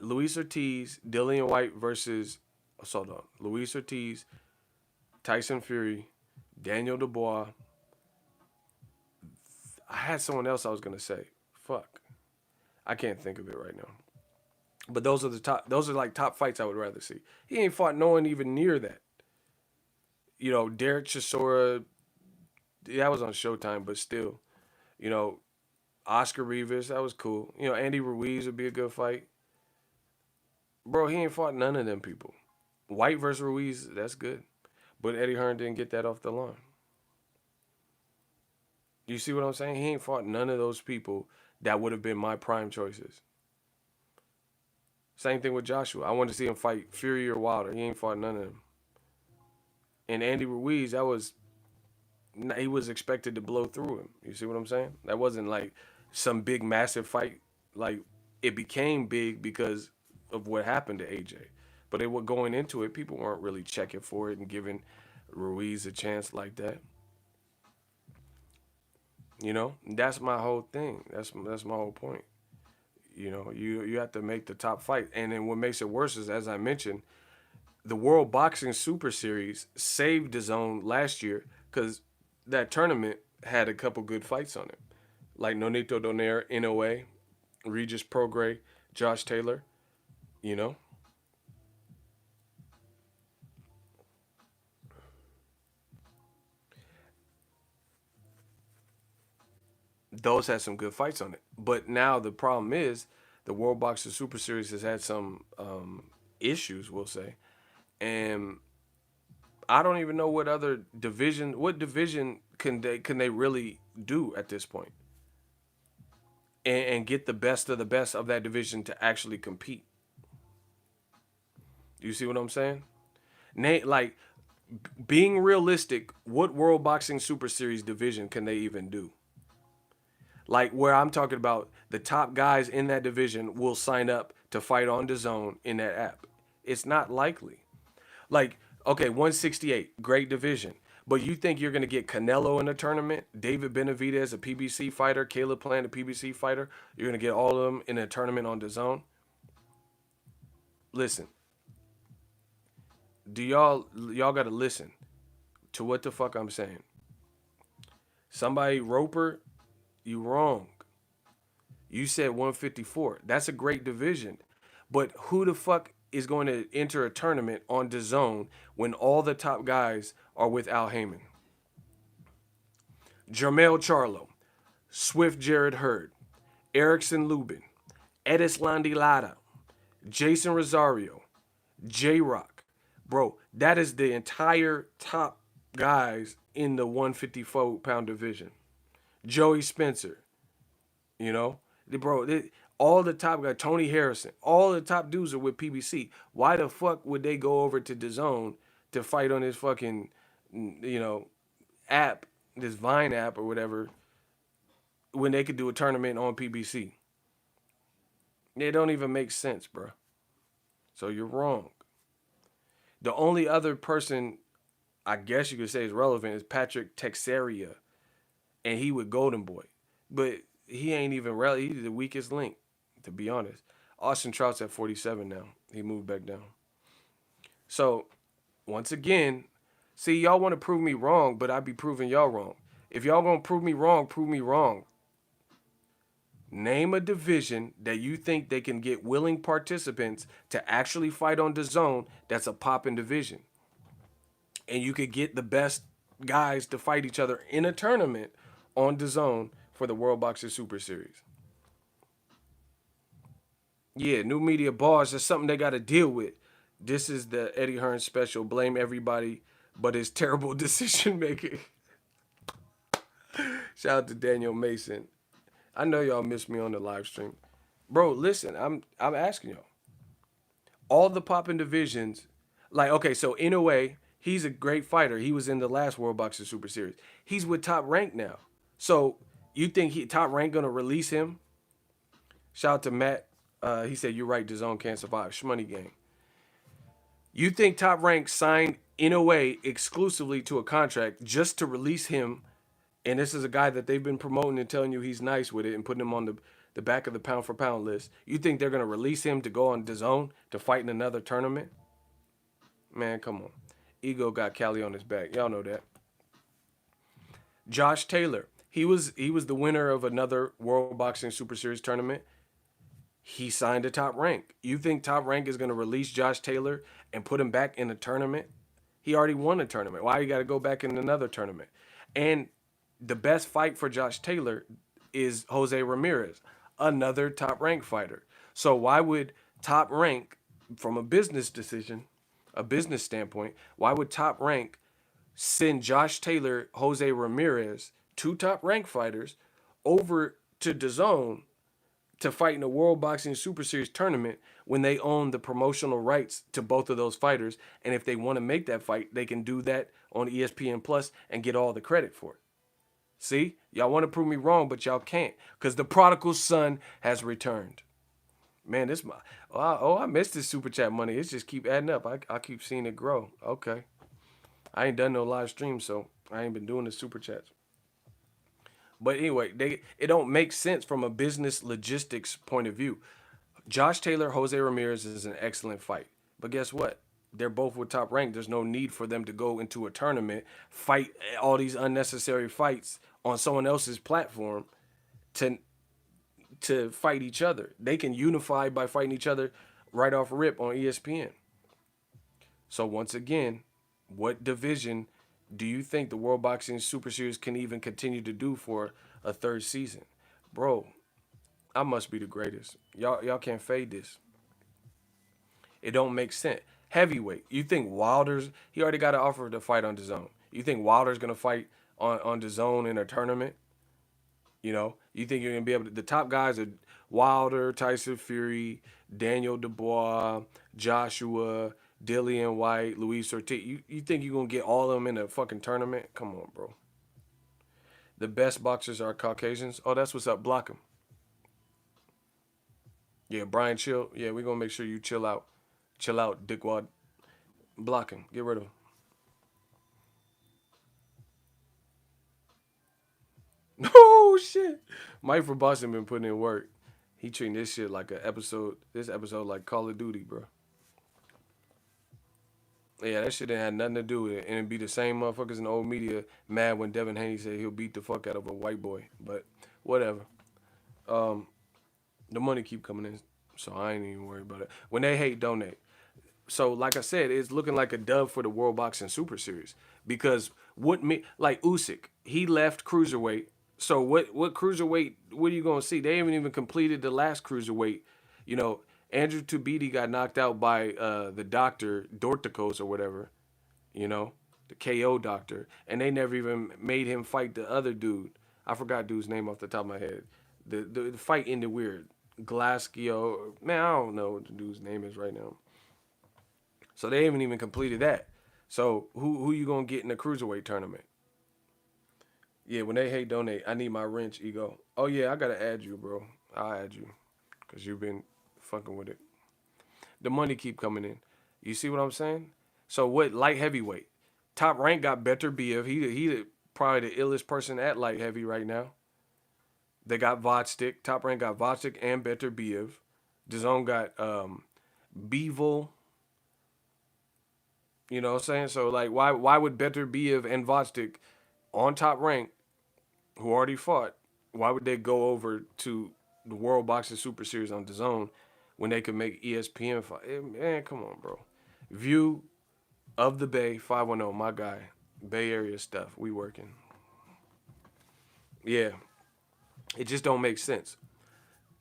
Luis Ortiz, Dillian White versus hold on. Luis Ortiz, Tyson Fury, Daniel Dubois. I had someone else I was gonna say. Fuck. I can't think of it right now. But those are like top fights I would rather see. He ain't fought no one even near that. Derek Chisora, that was on Showtime, but still, you know, Oscar Rivas, that was cool. Andy Ruiz would be a good fight. Bro, he ain't fought none of them people. White versus Ruiz, that's good. But Eddie Hearn didn't get that off the line. You see what I'm saying? He ain't fought none of those people that would have been my prime choices. Same thing with Joshua. I wanted to see him fight Fury or Wilder. He ain't fought none of them. And Andy Ruiz, he was expected to blow through him. You see what I'm saying? That wasn't like some big, massive fight. Like, it became big because of what happened to AJ. But they were going into it, people weren't really checking for it and giving Ruiz a chance like that. That's my whole thing. That's my whole point. You have to make the top fight. And then what makes it worse is, as I mentioned, the World Boxing Super Series saved DAZN last year because that tournament had a couple good fights on it. Like Nonito Donaire, NOA, Regis Prograis, Josh Taylor, you know? Those had some good fights on it. But now the problem is the World Boxing Super Series has had some issues, we'll say. And I don't even know what division can they really do at this point and get the best of that division to actually compete. You see what I'm saying? Like, being realistic, what World Boxing Super Series division can they even do? Like, where I'm talking about the top guys in that division will sign up to fight on DAZN in that app. It's not likely. Like, okay, 168, great division. But you think you're going to get Canelo in a tournament, David Benavidez, a PBC fighter, Caleb Plant, a PBC fighter? You're going to get all of them in a tournament on DAZN? Listen. Y'all got to listen to what the fuck I'm saying. Somebody, Roper, you wrong. You said 154. That's a great division. But who the fuck is going to enter a tournament on DAZN when all the top guys are with Al Heyman? Jermell Charlo, Swift Jared Hurd, Erickson Lubin, Edis Landy Lara, Jason Rosario, J-Rock, Bro, that is the entire top guys in the 154-pound division. Joey Spencer, you know, all the top guys, Tony Harrison, all the top dudes are with PBC. Why the fuck would they go over to DAZN to fight on this fucking, app, this Vine app or whatever, when they could do a tournament on PBC? It don't even make sense, bro. So you're wrong. The only other person I guess you could say is relevant is Patrick Texeria, and he with Golden Boy, but he ain't even relevant. He's the weakest link, to be honest. Austin Trout's at 47 now. He moved back down. So once again, see, y'all want to prove me wrong, but I be proving y'all wrong. If y'all gonna prove me wrong, prove me wrong. Name a division that you think they can get willing participants to actually fight on the zone that's a popping division. And you could get the best guys to fight each other in a tournament on the zone for the World Boxing Super Series. Yeah, new media bars, that's something they got to deal with. This is the Eddie Hearn special. Blame everybody but his terrible decision making. Shout out to Daniel Mason. I know y'all missed me on the live stream. Bro, listen, I'm asking y'all. All the popping divisions, like, okay, so in a way, he's a great fighter. He was in the last World Boxing Super Series. He's with Top Rank now. So you think Top Rank gonna release him? Shout out to Matt. He said, you're right, DAZN can't survive. Shmoney gang. You think Top Rank signed, in a way, exclusively to a contract just to release him, and this is a guy that they've been promoting and telling you he's nice with it and putting him on the back of the pound for pound list. You think they're going to release him to go on DAZN to fight in another tournament? Man, come on. Ego got Cali on his back. Y'all know that. Josh Taylor. He was the winner of another World Boxing Super Series tournament. He signed to Top Rank. You think Top Rank is going to release Josh Taylor and put him back in a tournament? He already won a tournament. Why you got to go back in another tournament? And the best fight for Josh Taylor is Jose Ramirez, another Top Rank fighter. So why would Top Rank, from a business decision, a business standpoint, why would Top Rank send Josh Taylor, Jose Ramirez, two Top Rank fighters, over to DAZN to fight in a World Boxing Super Series tournament when they own the promotional rights to both of those fighters? And if they want to make that fight, they can do that on ESPN Plus and get all the credit for it. See, y'all want to prove me wrong, but y'all can't, because the prodigal son has returned. Man, I missed this super chat money. It's just keep adding up. I keep seeing it grow. Okay. I ain't done no live stream, so I ain't been doing the super chats. But anyway, it don't make sense from a business logistics point of view. Josh Taylor, Jose Ramirez is an excellent fight. But guess what? They're both with Top Rank. There's no need for them to go into a tournament, fight all these unnecessary fights on someone else's platform to fight each other. They can unify by fighting each other right off rip on ESPN. So once again, what division do you think the World Boxing Super Series can even continue to do for a third season? Bro, I must be the greatest. Y'all can't fade this. It don't make sense. Heavyweight. You think Wilder's, he already got an offer to fight on DAZN. You think Wilder's going to fight on DAZN in a tournament? You know, you think you're going to be able to, the top guys are Wilder, Tyson Fury, Daniel Dubois, Joshua, Dillian White, Luis Ortiz. You think you're going to get all of them in a fucking tournament? Come on, bro. The best boxers are Caucasians. Oh, that's what's up. Block him. Yeah, Brian, chill. Yeah, we're going to make sure you chill out. Chill out, dickwad. Block him. Get rid of him. Oh, shit. Mike from Boston been putting in work. He treating this shit like this episode like Call of Duty, bro. Yeah, that shit ain't had nothing to do with it. And it'd be the same motherfuckers in the old media mad when Devin Haney said he'll beat the fuck out of a white boy. But whatever. The money keep coming in, so I ain't even worried about it. When they hate, donate. So, like I said, it's looking like a dub for the World Boxing Super Series. Because like Usyk, he left cruiserweight. So what cruiserweight, what are you going to see? They haven't even completed the last cruiserweight, Andrew TUBEBUDDY got knocked out by the doctor, Dorticos or whatever, you know, the KO doctor. And they never even made him fight the other dude. I forgot dude's name off the top of my head. The fight ended weird. Glasgow, man, I don't know what the dude's name is right now. So they haven't even completed that. So who you gonna get in the cruiserweight tournament? Yeah, when they hate donate, I need my wrench, ego. Oh yeah, I gotta add you, bro. I'll add you. Cause you've been fucking with it. The money keep coming in. You see what I'm saying? So what light heavyweight? Top rank got Better Biev. He probably the illest person at light heavy right now. They got Vodstick. Top rank got Vodstick and Better Biev. DAZN got Bevel. You know what I'm saying? So like why would Better Biev and Vodstick on top rank who already fought, why would they go over to the World Boxing Super Series on DAZN when they could make ESPN fight? Man, come on, bro. View of the Bay 510, my guy. Bay Area stuff. We working. Yeah. It just don't make sense.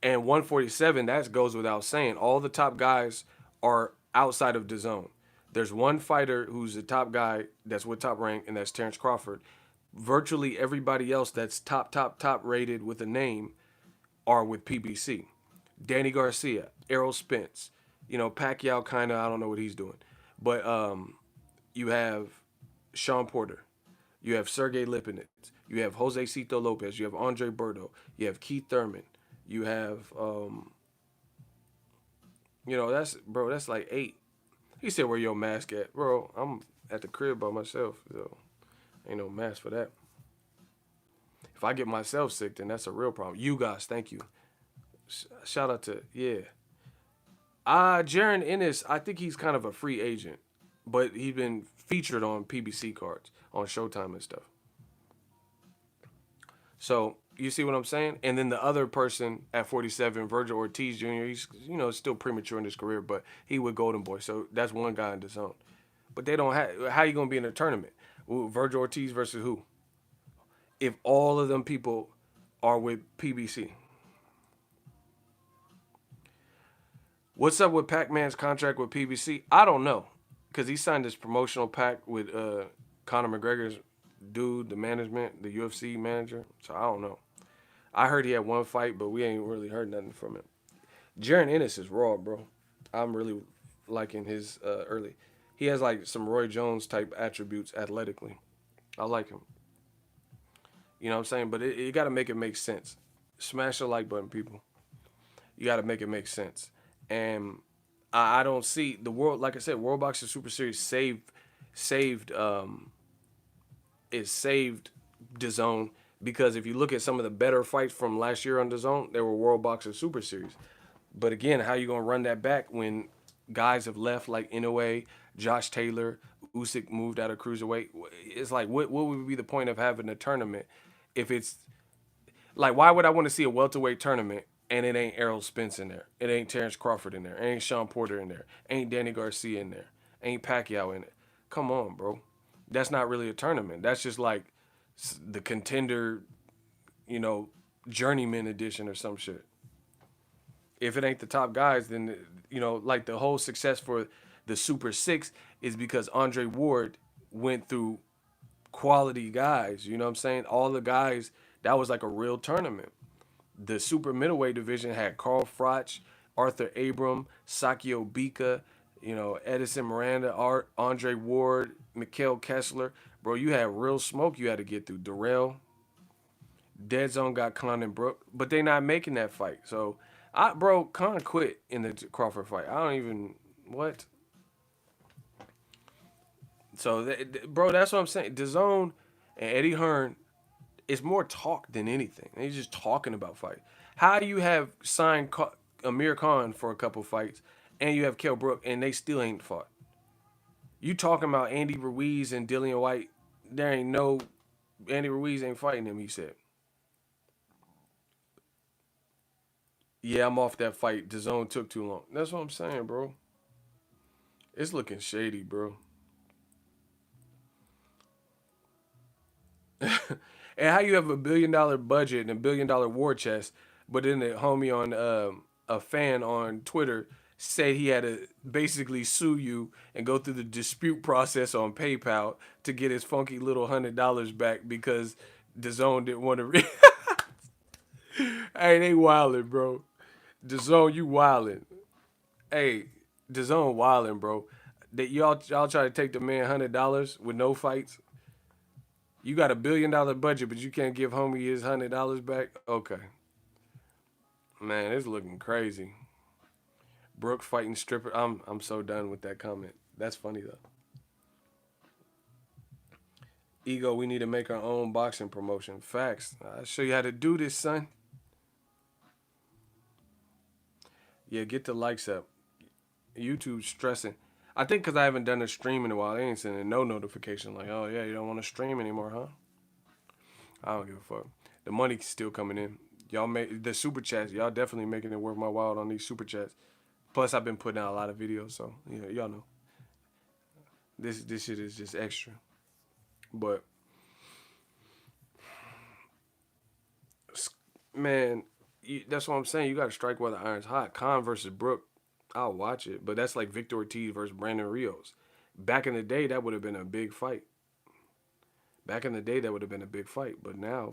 And 147, that goes without saying. All the top guys are outside of DAZN. There's one fighter who's the top guy that's with Top Rank, and that's Terrence Crawford. Virtually everybody else that's top rated with a name are with PBC. Danny Garcia, Errol Spence, you know, Pacquiao kind of, I don't know what he's doing. But you have Sean Porter. You have Sergey Lipinets. You have Jose Cito Lopez. You have Andre Berto. You have Keith Thurman. You have, you know, that's like 8. He said, where your mask at? Bro, I'm at the crib by myself. So ain't no mask for that. If I get myself sick, then that's a real problem. You guys, thank you. Shout out to, yeah. Jaron Ennis, I think he's kind of a free agent. But he's been featured on PBC cards, on Showtime and stuff. So, you see what I'm saying? And then the other person at 47, Virgil Ortiz Jr., he's, you know, still premature in his career, but he with Golden Boy. So, that's one guy in the zone. But they don't have, how you going to be in a tournament? Virgil Ortiz versus who? If all of them people are with PBC. What's up with Pac-Man's contract with PBC? I don't know. Because he signed this promotional pack with Conor McGregor's dude, the management, the UFC manager. So I don't know. I heard he had one fight, but we ain't really heard nothing from him. Jaron Ennis is raw, bro. I'm really liking his early. He has like some Roy Jones type attributes athletically. I like him. You know what I'm saying? But you got to make it make sense. Smash the like button, people. You got to make it make sense. And I don't see the world, like I said, World Boxing Super Series saved DAZN, because if you look at some of the better fights from last year on DAZN, they were World Boxing Super Series. But again, how you gonna run that back when guys have left like Inoue, Josh Taylor, Usyk moved out of cruiserweight? It's like what would be the point of having a tournament if it's like, why would I want to see a welterweight tournament and it ain't Errol Spence in there? It ain't Terrence Crawford in there. It ain't Sean Porter in there. Ain't Danny Garcia in there. Ain't Pacquiao in it. Come on, bro. That's not really a tournament. That's just like the contender, you know, journeyman edition or some shit. If it ain't the top guys, then, you know, like the whole success for the Super 6 is because Andre Ward went through quality guys. You know what I'm saying? All the guys, that was like a real tournament. The super middleweight division had Carl Froch, Arthur Abram, Sakio Bika, you know, Edison Miranda, Andre Ward, Mikhail Kessler. Bro, you had real smoke you had to get through. Darrell, Dead Zone got Khan and Brooke, but they not making that fight. So, Khan quit in the Crawford fight. I don't even, what? So, bro, that's what I'm saying. DAZN and Eddie Hearn, it's more talk than anything. They're just talking about fights. How do you have signed Amir Khan for a couple fights, and you have Kell Brook, and they still ain't fought? You talking about Andy Ruiz and Dillian White? There ain't no Andy Ruiz ain't fighting him. He said, "Yeah, I'm off that fight. DAZN took too long." That's what I'm saying, bro. It's looking shady, bro. And how you have $1 billion budget and $1 billion war chest, but then the homie on a fan on Twitter said he had to basically sue you and go through the dispute process on PayPal to get his funky little $100 back because DAZN didn't want to. Hey, they wildin', bro. DAZN, you wildin'. Hey, DAZN wildin', bro. That y'all try to take the man $100 with no fights. You got $1 billion budget, but you can't give homie his $100 back. Okay, man, it's looking crazy. Brooke fighting stripper. I'm so done with that comment. That's funny though. Ego, we need to make our own boxing promotion. Facts. I'll show you how to do this, son. Yeah, get the likes up. YouTube stressing. I think because I haven't done a stream in a while, they ain't sending no notification like, oh yeah, you don't want to stream anymore, huh? I don't give a fuck. The money's still coming in. Y'all make the super chats. Y'all definitely making it worth my while on these super chats. Plus, I've been putting out a lot of videos, so y'all know this shit is just extra. But man, that's what I'm saying. You got to strike while the iron's hot. Khan versus Brooke, I'll watch it, but that's like Victor Ortiz versus Brandon Rios. Back in the day, that would have been a big fight. Back in the day, that would have been a big fight, but now,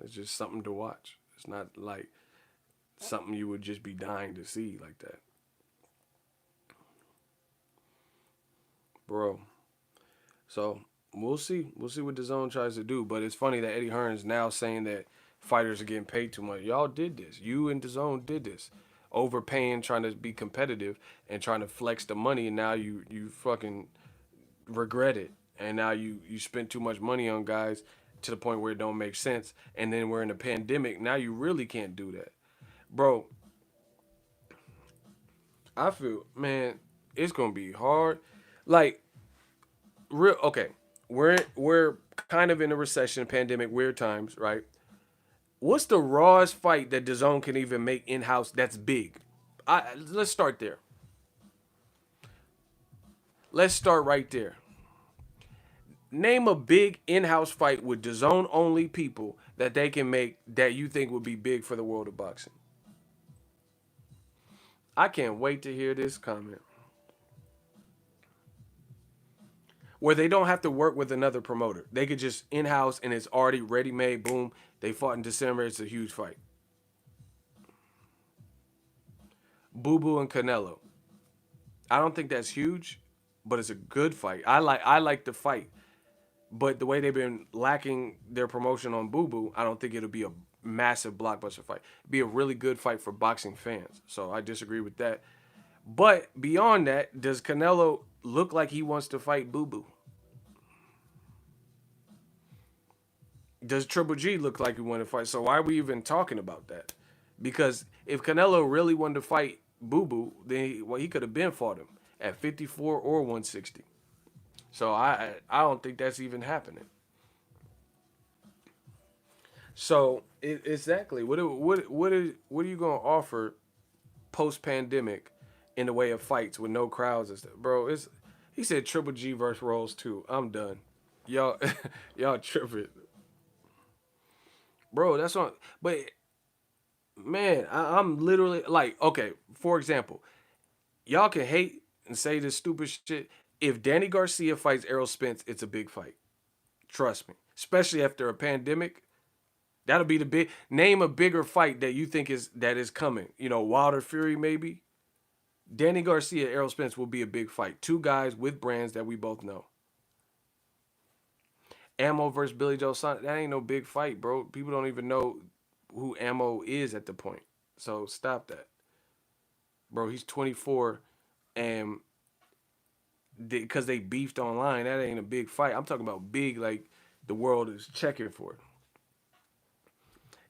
it's just something to watch. It's not like something you would just be dying to see like that. Bro. So, we'll see. We'll see what DAZN tries to do, but it's funny that Eddie Hearn is now saying that fighters are getting paid too much. Y'all did this. You and DAZN did this. Overpaying, trying to be competitive, and trying to flex the money, and now you fucking regret it. And now you spent too much money on guys to the point where it don't make sense. And then we're in a pandemic. Now you really can't do that. Bro, I feel, man, it's gonna be hard. Like, real okay. We're kind of in a recession, pandemic, weird times, right? What's the rawest fight that DAZN can even make in house that's big? Let's start there. Let's start right there. Name a big in-house fight with DAZN only people that they can make that you think would be big for the world of boxing. I can't wait to hear this comment. Where they don't have to work with another promoter. They could just in-house and it's already ready-made. Boom. They fought in December. It's a huge fight. Boo Boo and Canelo. I don't think that's huge, but it's a good fight. I like the fight. But the way they've been lacking their promotion on Boo Boo, I don't think it'll be a massive blockbuster fight. It'd be a really good fight for boxing fans. So I disagree with that. But beyond that, does Canelo look like he wants to fight Boo Boo? Does Triple G look like he wanted to fight? So why are we even talking about that? Because if Canelo really wanted to fight Boo Boo, then he could have been fought him at 54 or 160. So I don't think that's even happening. So exactly, what are you gonna offer post pandemic in the way of fights with no crowds and stuff, bro? He said Triple G versus Rolls 2. I'm done. Y'all y'all tripping, bro. That's on. But man, I'm literally like, okay. For example, y'all can hate and say this stupid shit. If Danny Garcia fights Errol Spence, it's a big fight. Trust me. Especially after a pandemic. That'll be the big name a bigger fight that you think is coming. Wilder Fury maybe. Danny Garcia, Errol Spence will be a big fight. Two guys with brands that we both know. Ammo versus Billy Joe Saunders. That ain't no big fight, bro. People don't even know who Ammo is at the point. So stop that. Bro, he's 24 and because they beefed online, that ain't a big fight. I'm talking about big, like the world is checking for it.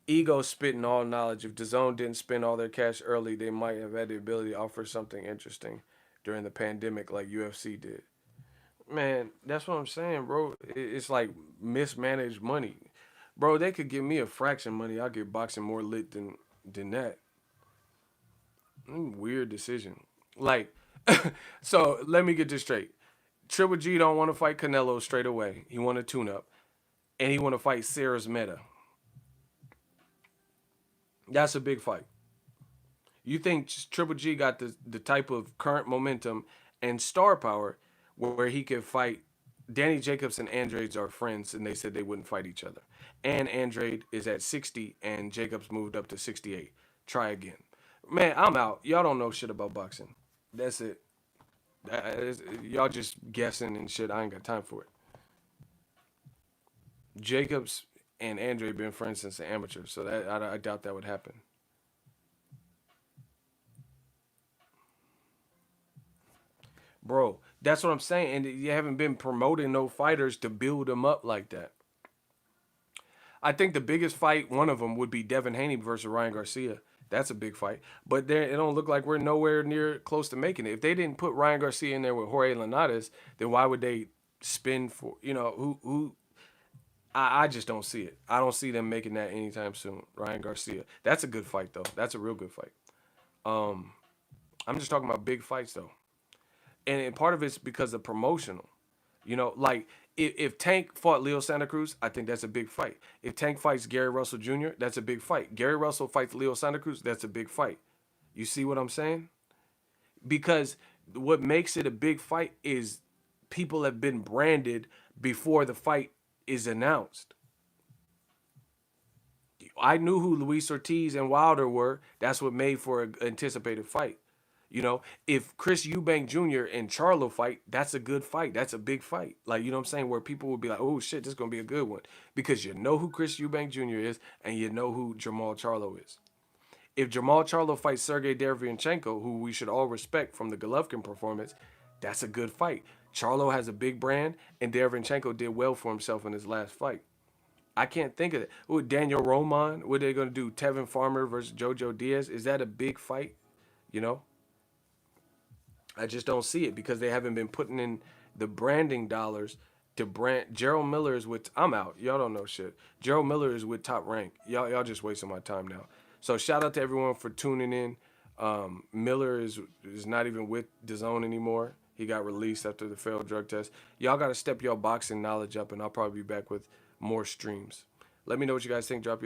Ego spitting all knowledge. If DAZN didn't spend all their cash early, they might have had the ability to offer something interesting during the pandemic like UFC did. Man, that's what I'm saying, bro. It's like mismanaged money. Bro, they could give me a fraction of money. I'll get boxing more lit than that. Weird decision. Like, so let me get this straight. Triple G don't want to fight Canelo straight away. He want a tune-up. And he want to fight Sarah's Meta. That's a big fight. You think Triple G got the type of current momentum and star power where he could fight Danny Jacobs and Andrade are friends, and they said they wouldn't fight each other. And Andrade is at 60, and Jacobs moved up to 68. Try again. Man, I'm out. Y'all don't know shit about boxing. That's it. Y'all just guessing and shit. I ain't got time for it. Jacobs and Andrade been friends since the amateur, so that I doubt that would happen. Bro, that's what I'm saying. And you haven't been promoting no fighters to build them up like that. I think the biggest fight, one of them, would be Devin Haney versus Ryan Garcia. That's a big fight. But there, it don't look like we're nowhere near close to making it. If they didn't put Ryan Garcia in there with Jorge Linares, then why would they spin for, who I just don't see it. I don't see them making that anytime soon. Ryan Garcia. That's a good fight, though. That's a real good fight. Um, I'm just talking about big fights, though. And part of it's because of promotional. Like if Tank fought Leo Santa Cruz, I think that's a big fight. If Tank fights Gary Russell Jr., that's a big fight. Gary Russell fights Leo Santa Cruz, that's a big fight. You see what I'm saying? Because what makes it a big fight is people have been branded before the fight is announced. I knew who Luis Ortiz and Wilder were. That's what made for an anticipated fight. If Chris Eubank Jr. and Charlo fight, that's a good fight. That's a big fight. Like, you know what I'm saying? Where people will be like, oh shit, this is going to be a good one. Because you know who Chris Eubank Jr. is and you know who Jamal Charlo is. If Jamal Charlo fights Sergey Derevyanchenko, who we should all respect from the Golovkin performance, that's a good fight. Charlo has a big brand and Derevyanchenko did well for himself in his last fight. I can't think of it. Ooh, Daniel Roman, what are they going to do? Tevin Farmer versus Jojo Diaz? Is that a big fight? You know? I just don't see it because they haven't been putting in the branding dollars to brand. Gerald Miller is with. I'm out. Y'all don't know shit. Gerald Miller is with Top Rank. Y'all just wasting my time now. So shout out to everyone for tuning in. Miller is not even with DAZN anymore. He got released after the failed drug test. Y'all got to step your boxing knowledge up, and I'll probably be back with more streams. Let me know what you guys think. Drop your